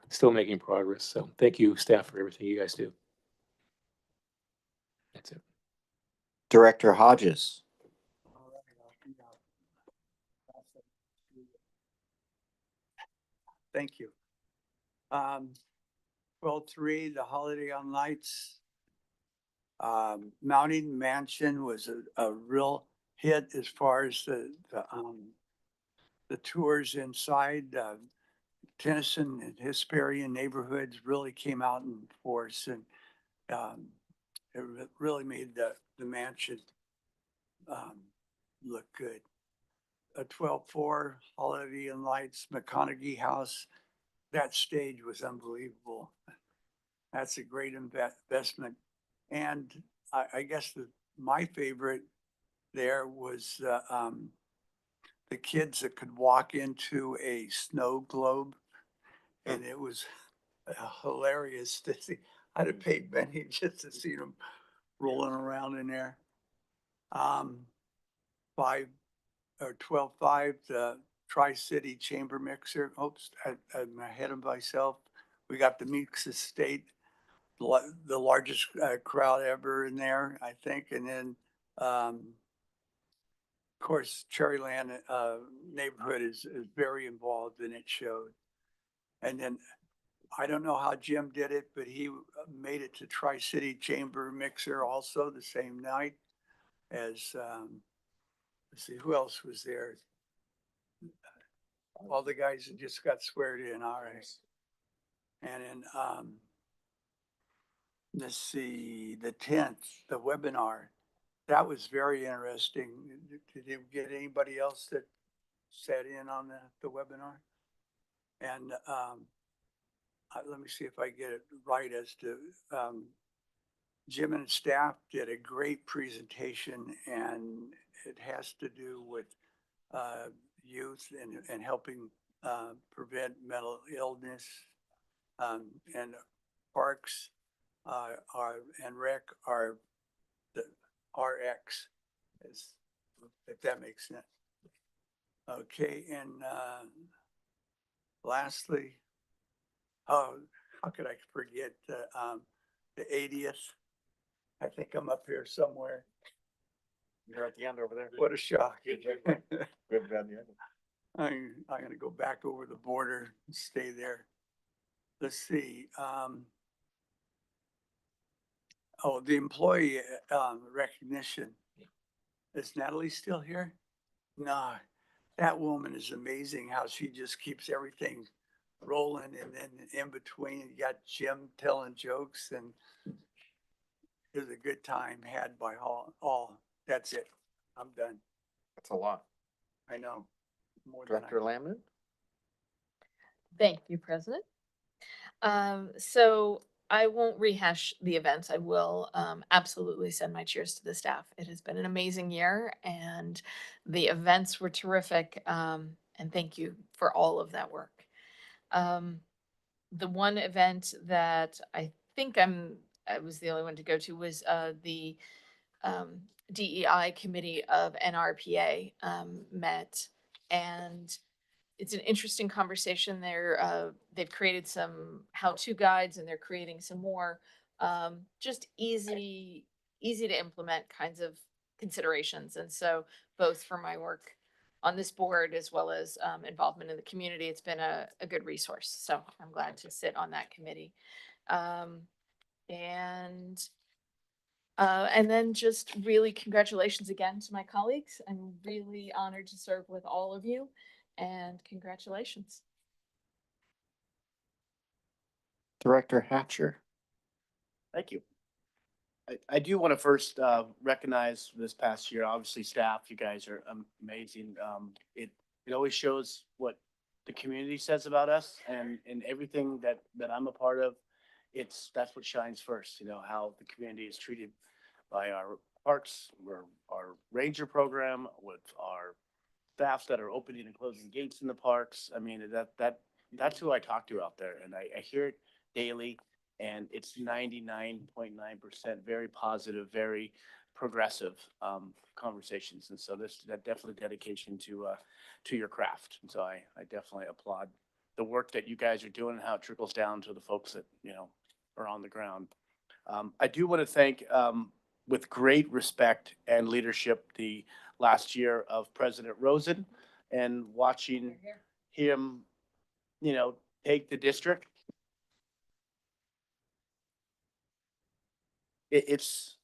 still making progress. So thank you, staff, for everything you guys do. That's it. Director Hodges. Thank you. 12-3, the Holiday on Lights. Mountain Mansion was a real hit as far as the tours inside. Tennyson and Hesperian neighborhoods really came out in force, and it really made the mansion look good. A 12-4 Holiday and Lights, McConaughey House. That stage was unbelievable. That's a great investment. And I guess my favorite there was the kids that could walk into a snow globe. And it was hilarious to see. I'd have paid money just to see them rolling around in there. 12-5, the Tri-City Chamber Mixer. Oops, I'm ahead of myself. We got the Meeks Estate, the largest crowd ever in there, I think. And then, of course, Cherryland neighborhood is very involved, and it showed. And then I don't know how Jim did it, but he made it to Tri-City Chamber Mixer also the same night as, let's see, who else was there? All the guys that just got sweared in, all right. And then, let's see, the 10th, the webinar. That was very interesting. Did you get anybody else that sat in on the webinar? And let me see if I get it right as to Jim and staff did a great presentation, and it has to do with youth and helping prevent mental illness, and parks and rec are the RX, if that makes sense. Okay, and lastly, Oh, how could I forget the 80th? I think I'm up here somewhere. You're at the end over there. What a shock. Good, bad, the other. I'm gonna go back over the border and stay there. Let's see, oh, the employee, recognition. Is Natalie still here? No, that woman is amazing how she just keeps everything rolling, and then in between, you got Jim telling jokes, and it was a good time had by all. That's it. I'm done. That's a lot. I know. More than I- Director Lamnon? Thank you, President. So I won't rehash the events. I will absolutely send my cheers to the staff. It has been an amazing year and the events were terrific. And thank you for all of that work. The one event that I think I was the only one to go to was the DEI committee of NRPA met, and it's an interesting conversation. They've created some how-to guides and they're creating some more just easy to implement kinds of considerations. And so both for my work on this board as well as involvement in the community, it's been a good resource. So I'm glad to sit on that committee. And then just really congratulations again to my colleagues. I'm really honored to serve with all of you, and congratulations. Director Hatcher. Thank you. I do want to first recognize this past year, obviously staff, you guys are amazing. It always shows what the community says about us, and everything that I'm a part of, that's what shines first, you know, how the community is treated by our parks, our ranger program, with our staffs that are opening and closing gates in the parks. I mean, that's who I talk to out there, and I hear it daily, and it's 99.9% very positive, very progressive conversations. And so that definitely dedication to your craft. And so I definitely applaud the work that you guys are doing and how it trickles down to the folks that, you know, are on the ground. I do want to thank, with great respect and leadership, the last year of President Rosen, and watching him, you know, take the district. It's,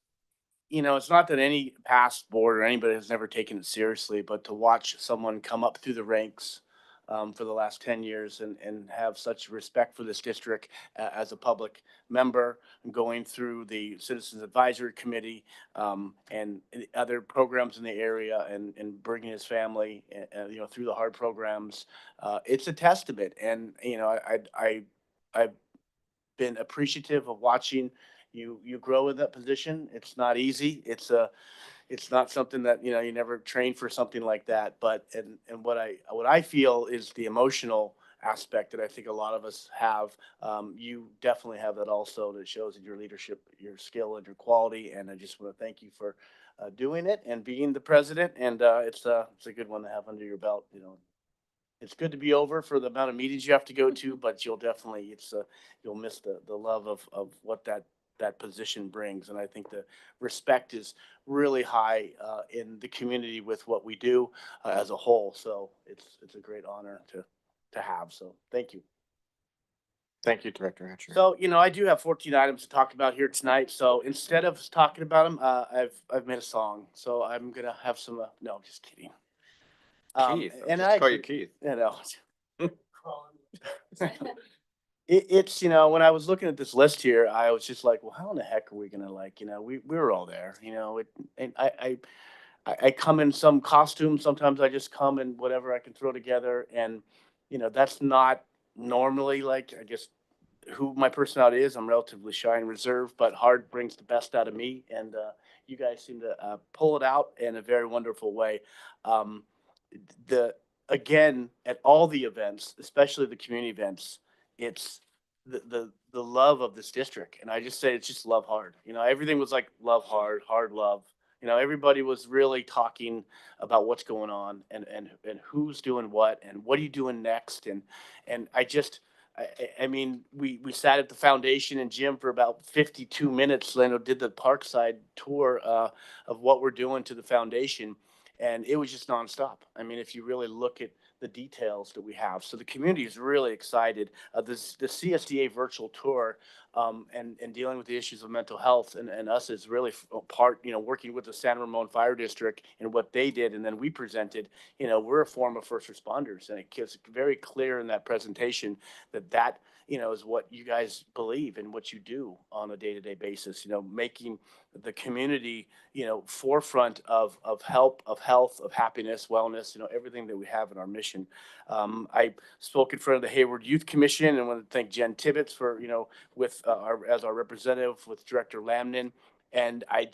you know, it's not that any past board or anybody has never taken it seriously, but to watch someone come up through the ranks for the last 10 years and have such respect for this district as a public member, going through the Citizens Advisory Committee and other programs in the area, and bringing his family, you know, through the hard programs. It's a testament. And, you know, I've been appreciative of watching you grow in that position. It's not easy. It's not something that, you know, you never train for something like that. But and what I feel is the emotional aspect that I think a lot of us have. You definitely have that also. That shows in your leadership, your skill, and your quality. And I just want to thank you for doing it and being the president. And it's a good one to have under your belt. You know, it's good to be over for the amount of meetings you have to go to, but you'll definitely, you'll miss the love of what that position brings. And I think the respect is really high in the community with what we do as a whole. So it's a great honor to have. So thank you. Thank you, Director Hatcher. So, you know, I do have 14 items to talk about here tonight. So instead of talking about them, I've made a song. So I'm gonna have some. No, I'm just kidding. Keith, and just I call you Keith. You know. It's, you know, when I was looking at this list here, I was just like, well, how in the heck are we gonna, like, you know, we were all there, you know, and I come in some costume. Sometimes I just come in whatever I can throw together. And, you know, that's not normally, like, I guess, who my personality is. I'm relatively shy and reserved, but hard brings the best out of me. And you guys seem to pull it out in a very wonderful way. Again, at all the events, especially the community events, it's the love of this district. And I just say, it's just love hard. You know, everything was like love hard, hard love. You know, everybody was really talking about what's going on and who's doing what and what are you doing next. And I mean, we sat at the foundation and gym for about 52 minutes. Leno did the Parkside tour of what we're doing to the foundation, and it was just nonstop. I mean, if you really look at the details that we have, so the community is really excited. The CSDA virtual tour and dealing with the issues of mental health and us is really part, working with the San Ramon Fire District and what they did, and then we presented. We're a form of first responders, and it gives very clear in that presentation that is what you guys believe and what you do on a day-to-day basis, making the community, forefront of help, of health, of happiness, wellness, everything that we have in our mission. I spoke in front of the Hayward Youth Commission and want to thank Jen Tibbetts for, with as our representative with Director Lamnin. And I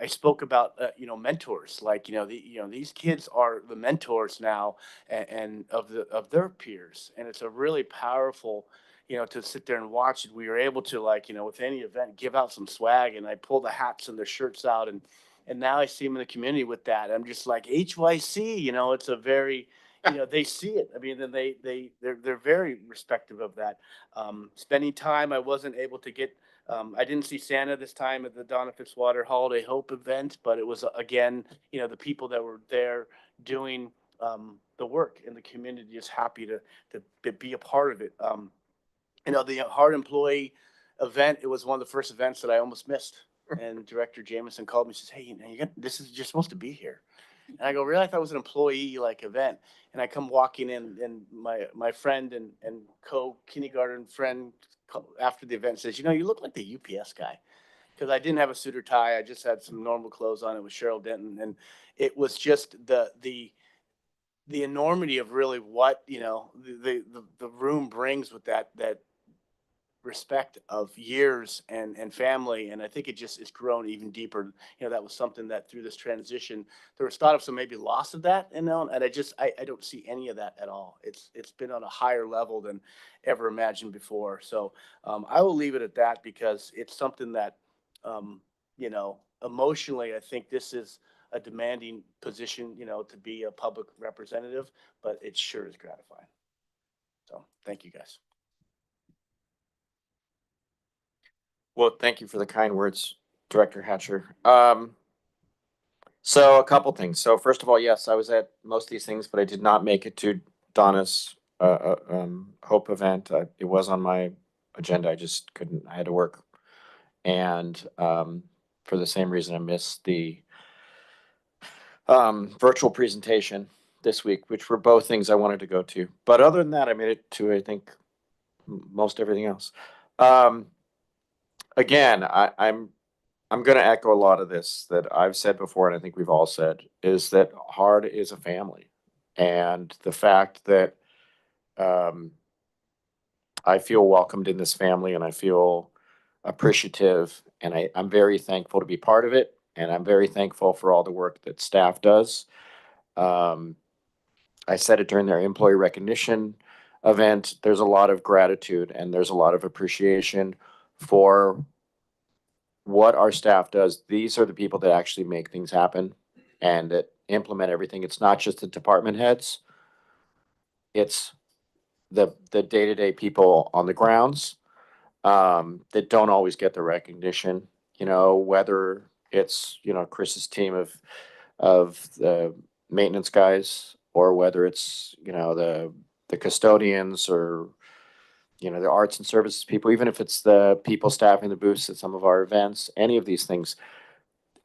spoke about, mentors, like, these kids are the mentors now and of their peers. And it's a really powerful, to sit there and watch it. We were able to, like, with any event, give out some swag, and I pull the hats and their shirts out. And now I see them in the community with that. I'm just like, HYC, it's a very, they see it. I mean, then they're very respective of that. Spending time, I wasn't able to get, I didn't see Santa this time at the Donna Fitzwater Holiday Hope event, but it was, again, the people that were there doing the work in the community is happy to be a part of it. The Hard Employee event, it was one of the first events that I almost missed. And Director Jameson called me and says, "Hey, you're supposed to be here." And I go, "Really? I thought it was an employee event." And I come walking in, and my friend and co-kindergarten friend after the event says, "You look like the UPS guy." Because I didn't have a suit or tie. I just had some normal clothes on. It was Cheryl Denton. And it was just the enormity of really what, the room brings with that respect of years and family. And I think it's grown even deeper. That was something that through this transition, there was thought of some maybe loss of that, and I don't see any of that at all. It's been on a higher level than ever imagined before. So I will leave it at that, because it's something that, emotionally, I think this is a demanding position, to be a public representative, but it sure is gratifying. So thank you, guys. Well, thank you for the kind words, Director Hatcher. So a couple things. So first of all, yes, I was at most of these things, but I did not make it to Donna's Hope event. It was on my agenda. I just couldn't. I had to work, and for the same reason, I missed the virtual presentation this week, which were both things I wanted to go to. But other than that, I made it to, I think, most everything else. Again, I'm going to echo a lot of this that I've said before, and I think we've all said, is that HARD is a family. And the fact that I feel welcomed in this family, and I feel appreciative, and I'm very thankful to be part of it. And I'm very thankful for all the work that staff does. I said it during their employee recognition event. There's a lot of gratitude and there's a lot of appreciation for what our staff does. These are the people that actually make things happen and that implement everything. It's not just the department heads. It's the day-to-day people on the grounds that don't always get the recognition, whether it's, Chris's team of the maintenance guys, or whether it's, the custodians, or, the arts and services people, even if it's the people staffing the booths at some of our events, any of these things.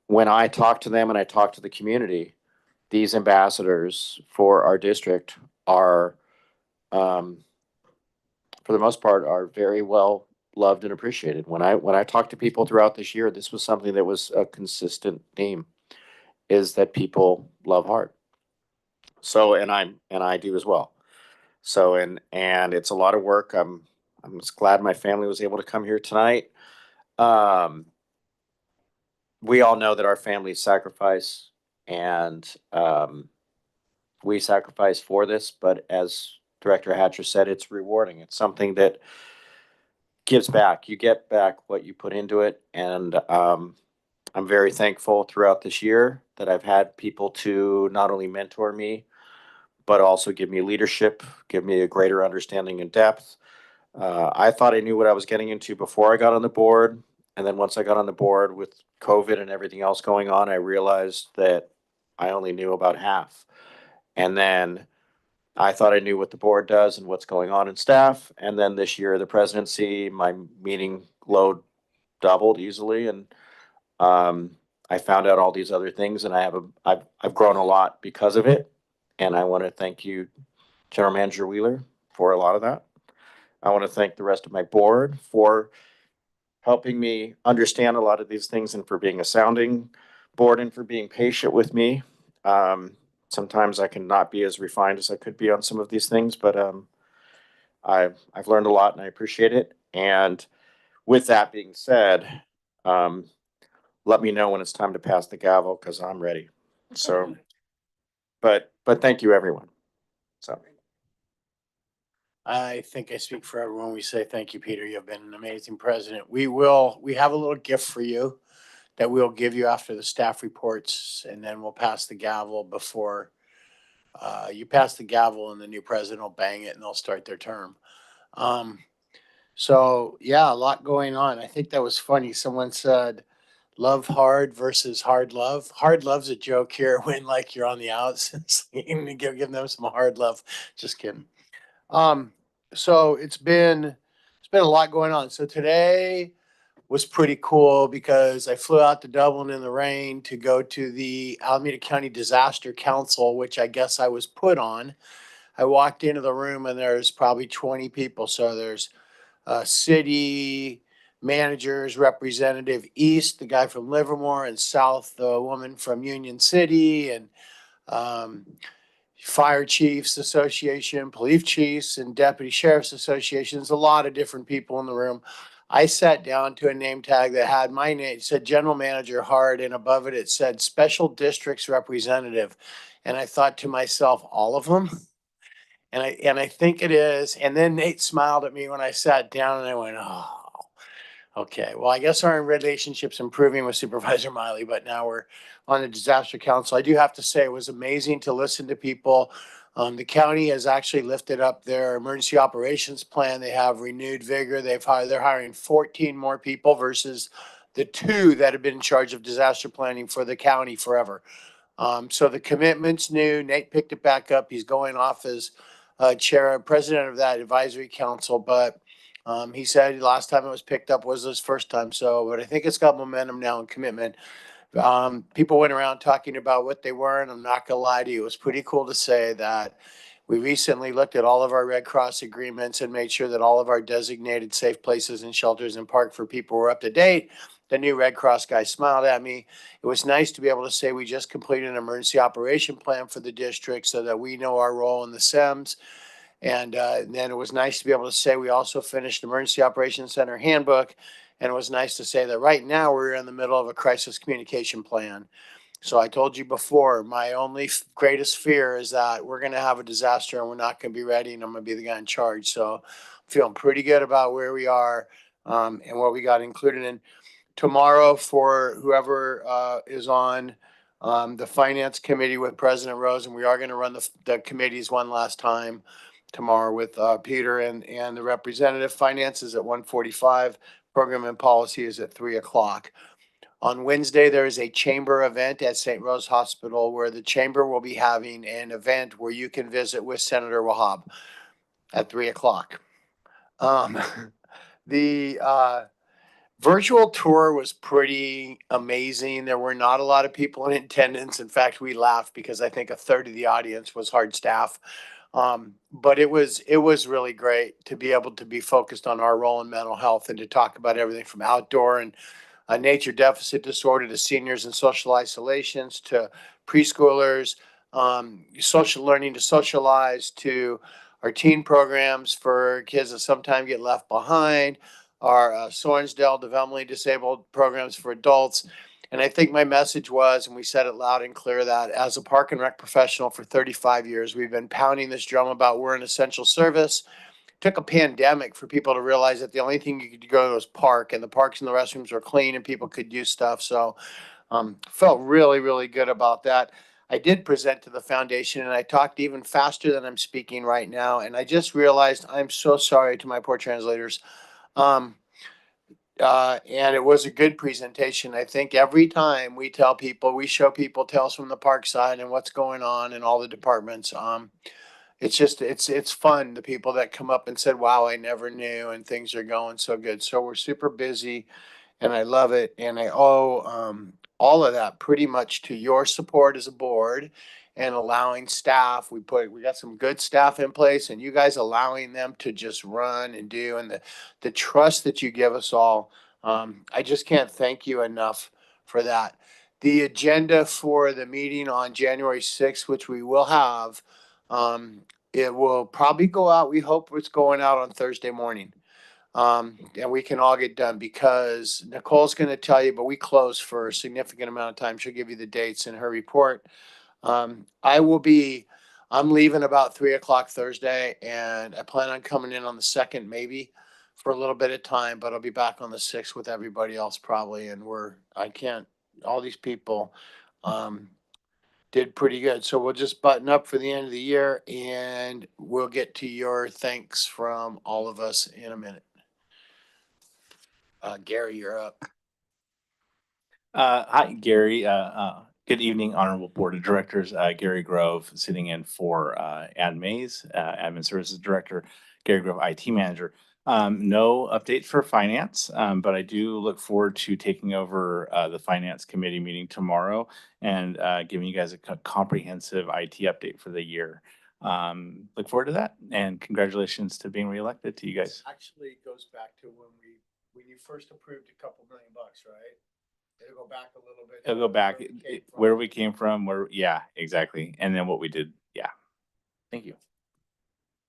When I talk to them and I talk to the community, these ambassadors for our district are, for the most part, are very well loved and appreciated. When I talk to people throughout this year, this was something that was a consistent theme, is that people love HARD. So, and I do as well. So, and it's a lot of work. I'm just glad my family was able to come here tonight. We all know that our families sacrifice, and we sacrifice for this, but as Director Hatcher said, it's rewarding. It's something that gives back. You get back what you put into it. And I'm very thankful throughout this year that I've had people to not only mentor me, but also give me leadership, give me a greater understanding and depth. I thought I knew what I was getting into before I got on the board. And then once I got on the board with COVID and everything else going on, I realized that I only knew about half. And then I thought I knew what the board does and what's going on in staff. And then this year, the presidency, my meeting load doubled easily. And I found out all these other things, and I've grown a lot because of it. And I want to thank you, General Manager Wheeler, for a lot of that. I want to thank the rest of my board for helping me understand a lot of these things and for being a sounding board and for being patient with me. Sometimes I can not be as refined as I could be on some of these things, but I've learned a lot and I appreciate it. And with that being said, let me know when it's time to pass the gavel because I'm ready. So, but thank you, everyone. So. I think I speak for everyone. We say thank you, Peter. You've been an amazing president. We have a little gift for you that we'll give you after the staff reports, and then we'll pass the gavel before you pass the gavel, and the new president will bang it and they'll start their term. So yeah, a lot going on. I think that was funny. Someone said, love hard versus hard love. Hard love's a joke here when like you're on the outs and give them some hard love. Just kidding. So it's been a lot going on. So today was pretty cool because I flew out to Dublin in the rain to go to the Alameda County Disaster Council, which I guess I was put on. I walked into the room and there's probably 20 people. So there's city managers, representative east, the guy from Livermore, and south, the woman from Union City, and Fire Chiefs Association, Police Chiefs, and Deputy Sheriff's Associations, a lot of different people in the room. I sat down to a name tag that had my name, it said General Manager Hard, and above it, it said Special Districts Representative. And I thought to myself, all of them? And I think it is. And then Nate smiled at me when I sat down and I went, oh, okay. Well, I guess our relationship's improving with Supervisor Miley, but now we're on the disaster council. I do have to say it was amazing to listen to people. The county has actually lifted up their emergency operations plan. They have renewed vigor. They're hiring 14 more people versus the 2 that have been in charge of disaster planning for the county forever. So the commitment's new. Nate picked it back up. He's going off as president of that advisory council, but he said last time it was picked up was his first time. So, but I think it's got momentum now and commitment. People went around talking about what they were, and I'm not gonna lie to you, it was pretty cool to say that we recently looked at all of our Red Cross agreements and made sure that all of our designated safe places and shelters and park for people were up to date. The new Red Cross guy smiled at me. It was nice to be able to say we just completed an emergency operation plan for the district so that we know our role in the SEMS. And then it was nice to be able to say we also finished Emergency Operations Center handbook. And it was nice to say that right now we're in the middle of a crisis communication plan. So I told you before, my only greatest fear is that we're going to have a disaster and we're not going to be ready, and I'm going to be the guy in charge. So I'm feeling pretty good about where we are and what we got included in. Tomorrow, for whoever is on the finance committee with President Rosen, we are going to run the committees one last time tomorrow with Peter and the representative. Finance is at 1:45. Program and policy is at 3:00. On Wednesday, there is a chamber event at St. Rose Hospital where the chamber will be having an event where you can visit with Senator Wahab at 3:00. The virtual tour was pretty amazing. There were not a lot of people in attendance. In fact, we laughed because I think a third of the audience was hard staff. But it was really great to be able to be focused on our role in mental health and to talk about everything from outdoor and nature deficit disorder to seniors and social isolations to preschoolers, social learning to socialize to our teen programs for kids that sometimes get left behind, our Sorensdale developmentally disabled programs for adults. And I think my message was, and we said it loud and clear, that as a park and rec professional for 35 years, we've been pounding this drum about we're an essential service. It took a pandemic for people to realize that the only thing you could go to was park, and the parks and the restrooms were clean and people could use stuff. So felt really, really good about that. I did present to the foundation and I talked even faster than I'm speaking right now. And I just realized I'm so sorry to my poor translators. And it was a good presentation. I think every time we tell people, we show people tales from the park side and what's going on in all the departments. It's just, it's fun. The people that come up and said, wow, I never knew, and things are going so good. So we're super busy and I love it. And I owe, all of that pretty much to your support as a board and allowing staff. We got some good staff in place and you guys allowing them to just run and do, and the trust that you give us all. I just can't thank you enough for that. The agenda for the meeting on January 6th, which we will have, it will probably go out. We hope it's going out on Thursday morning. And we can all get done because Nicole's gonna tell you, but we close for a significant amount of time. She'll give you the dates in her report. I'm leaving about 3 o'clock Thursday and I plan on coming in on the 2nd, maybe for a little bit of time, but I'll be back on the 6th with everybody else probably. And all these people, did pretty good. So we'll just button up for the end of the year and we'll get to your thanks from all of us in a minute. Gary, you're up. Hi, Gary. Good evening, Honorable Board of Directors. Gary Grove, sitting in for Ann Mays, Admin Services Director, Gary Grove, IT Manager. No update for finance, but I do look forward to taking over the Finance Committee meeting tomorrow and giving you guys a comprehensive IT update for the year. Look forward to that, and congratulations to being reelected to you guys. Actually goes back to when you first approved a couple $1 million, right? It'll go back a little bit. It'll go back where we came from, yeah, exactly. And then what we did. Yeah. Thank you.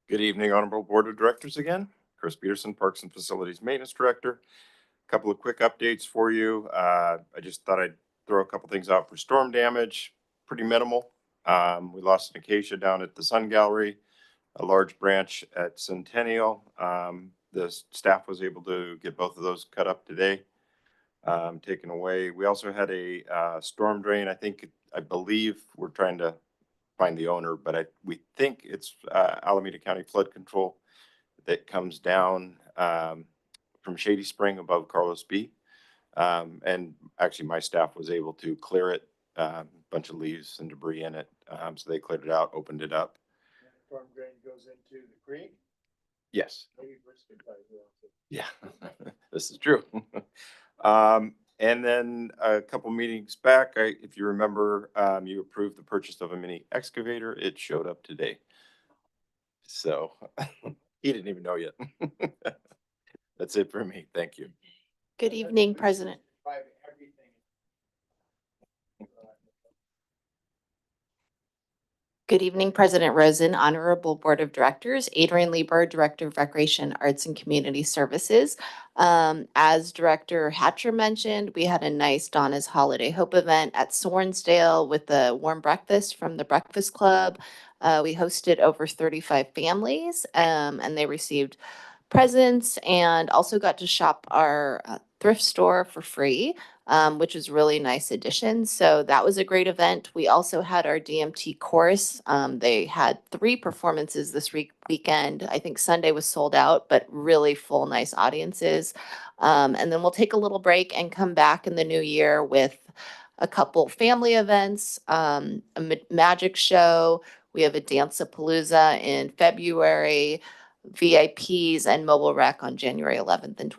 Good evening, Honorable Board of Directors again. Chris Peterson, Parks and Facilities Maintenance Director. A couple of quick updates for you. I just thought I'd throw a couple things out for storm damage. Pretty minimal. We lost an acacia down at the Sun Gallery, a large branch at Centennial. The staff was able to get both of those cut up today, taken away. We also had a storm drain. I believe we're trying to find the owner, but we think it's Alameda County Flood Control that comes down from Shady Spring above Carlos B. And actually my staff was able to clear it, bunch of leaves and debris in it. So they cleared it out, opened it up. Storm drain goes into the creek. Yes. Maybe Brisket probably will. Yeah, this is true. And then a couple meetings back, if you remember, you approved the purchase of a mini excavator. It showed up today. So he didn't even know yet. That's it for me. Thank you. Good evening, President. Good evening, President Rosen, Honorable Board of Directors, Adrian Lieber, Director of Recreation, Arts and Community Services. As Director Hatcher mentioned, we had a nice Donna's Holiday Hope event at Sorensdale with the warm breakfast from the Breakfast Club. We hosted over 35 families and they received presents and also got to shop our thrift store for free, which was really nice addition. So that was a great event. We also had our DMT chorus. They had 3 performances this weekend. I think Sunday was sold out, but really full, nice audiences. And then we'll take a little break and come back in the new year with a couple family events, a magic show. We have a Dance-a-Palooza in February, VIPs and mobile rec on January 11th and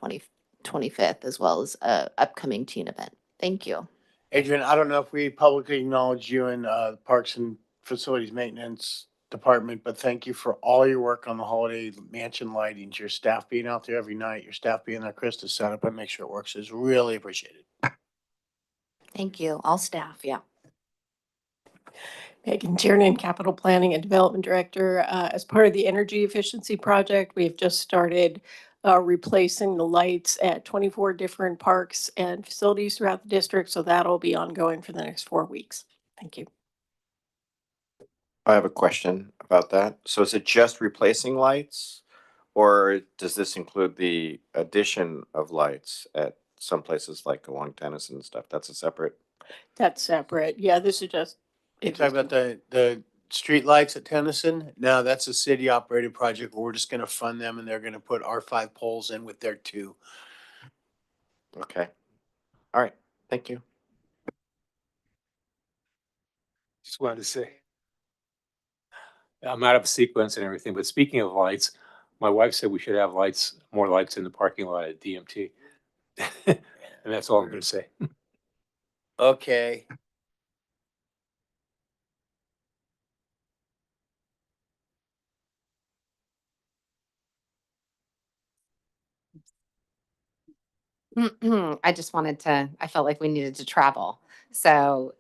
25th, as well as a upcoming teen event. Thank you. Adrian, I don't know if we publicly acknowledge you in the Parks and Facilities Maintenance Department, but thank you for all your work on the Holiday Mansion lightings, your staff being out there every night, your staff being there, Chris, to set up and make sure it works is really appreciated. Thank you. All staff, yeah. Megan Tiernan, Capital Planning and Development Director. As part of the energy efficiency project, we've just started replacing the lights at 24 different parks and facilities throughout the district. So that'll be ongoing for the next 4 weeks. Thank you. I have a question about that. So is it just replacing lights, or does this include the addition of lights at some places like along Tennyson and stuff? That's a separate. That's separate. Yeah, this is just You talking about the street lights at Tennyson? No, that's a city operated project where we're just gonna fund them and they're gonna put our 5 poles in with their 2. Okay. All right, thank you. Just wanted to say, I'm out of sequence and everything, but speaking of lights, my wife said we should have lights, more lights in the parking lot at DMT. And that's all I'm gonna say. Okay. I just wanted to, I felt like we needed to travel. So,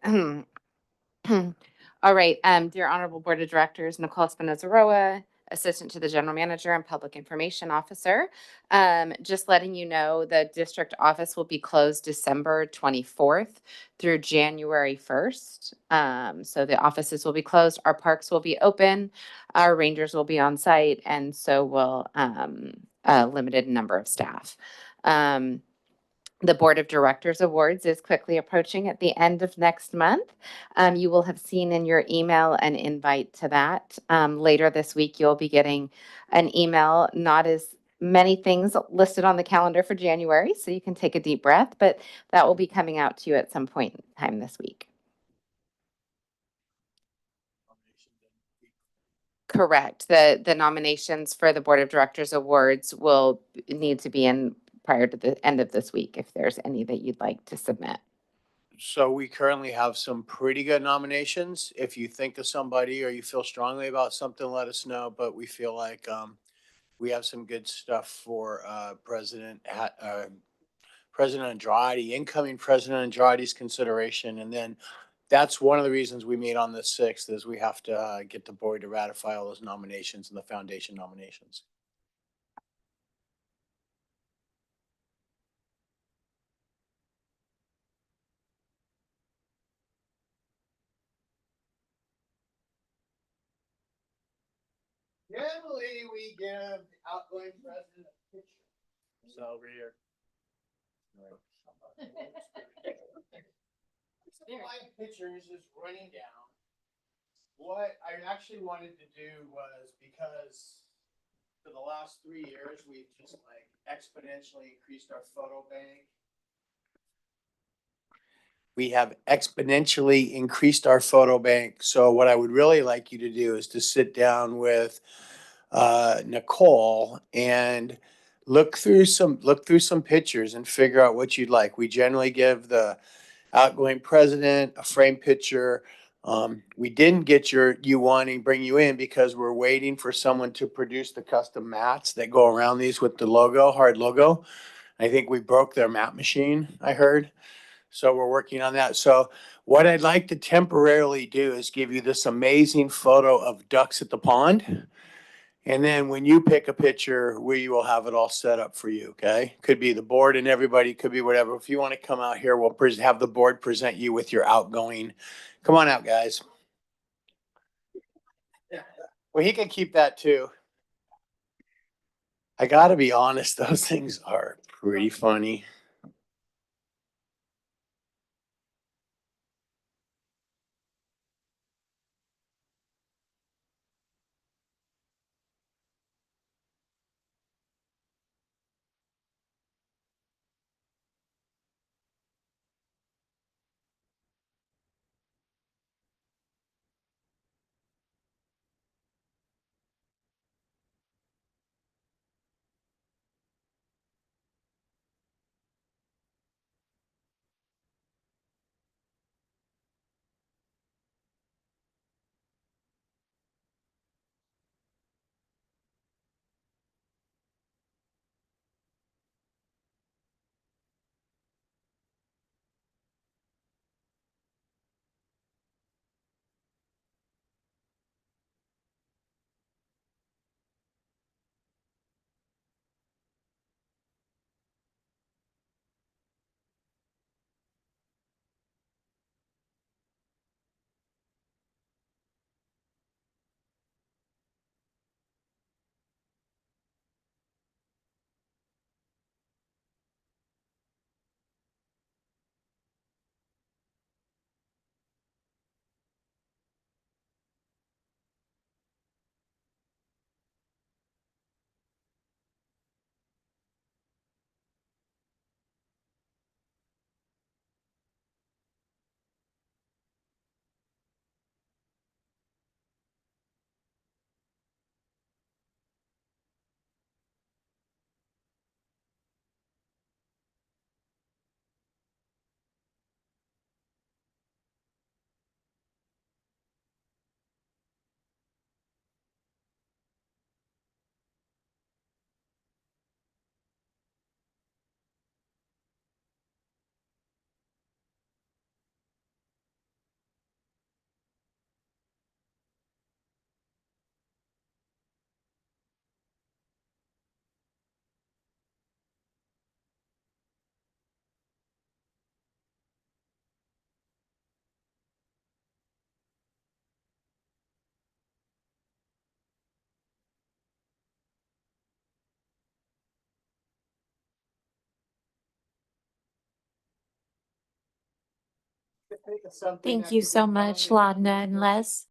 all right, dear Honorable Board of Directors, Nicole Espinoza-Roa, Assistant to the General Manager and Public Information Officer. Just letting you know, the district office will be closed December 24th through January 1st. So the offices will be closed, our parks will be open, our rangers will be on site, and so will a limited number of staff. The Board of Directors Awards is quickly approaching at the end of next month. You will have seen in your email an invite to that. Later this week, you'll be getting an email, not as many things listed on the calendar for January, so you can take a deep breath, but that will be coming out to you at some point in time this week. Correct. The nominations for the Board of Directors Awards will need to be in prior to the end of this week, if there's any that you'd like to submit. So we currently have some pretty good nominations. If you think of somebody or you feel strongly about something, let us know. But we feel like we have some good stuff for President Andrade, incoming President Andrade's consideration. And then that's one of the reasons we meet on the 6th is we have to get the board to ratify all those nominations and the foundation nominations. Generally, we give the outgoing president a picture. So over here. Slide pictures is running down. What I actually wanted to do was, because for the last 3 years, we've just like exponentially increased our photo bank. We have exponentially increased our photo bank. So what I would really like you to do is to sit down with Nicole and look through some pictures and figure out what you'd like. We generally give the outgoing president a frame picture. We didn't get you wanting bring you in because we're waiting for someone to produce the custom mats that go around these with the logo, hard logo. I think we broke their mat machine, I heard. So we're working on that. So what I'd like to temporarily do is give you this amazing photo of ducks at the pond. And then when you pick a picture, we will have it all set up for you, okay? Could be the board and everybody, could be whatever. If you want to come out here, we'll have the board present you with your outgoing. Come on out, guys. Well, he can keep that too. I gotta be honest, those things are pretty funny. think of something Thank that you could so be much, done in- Ladna and Les.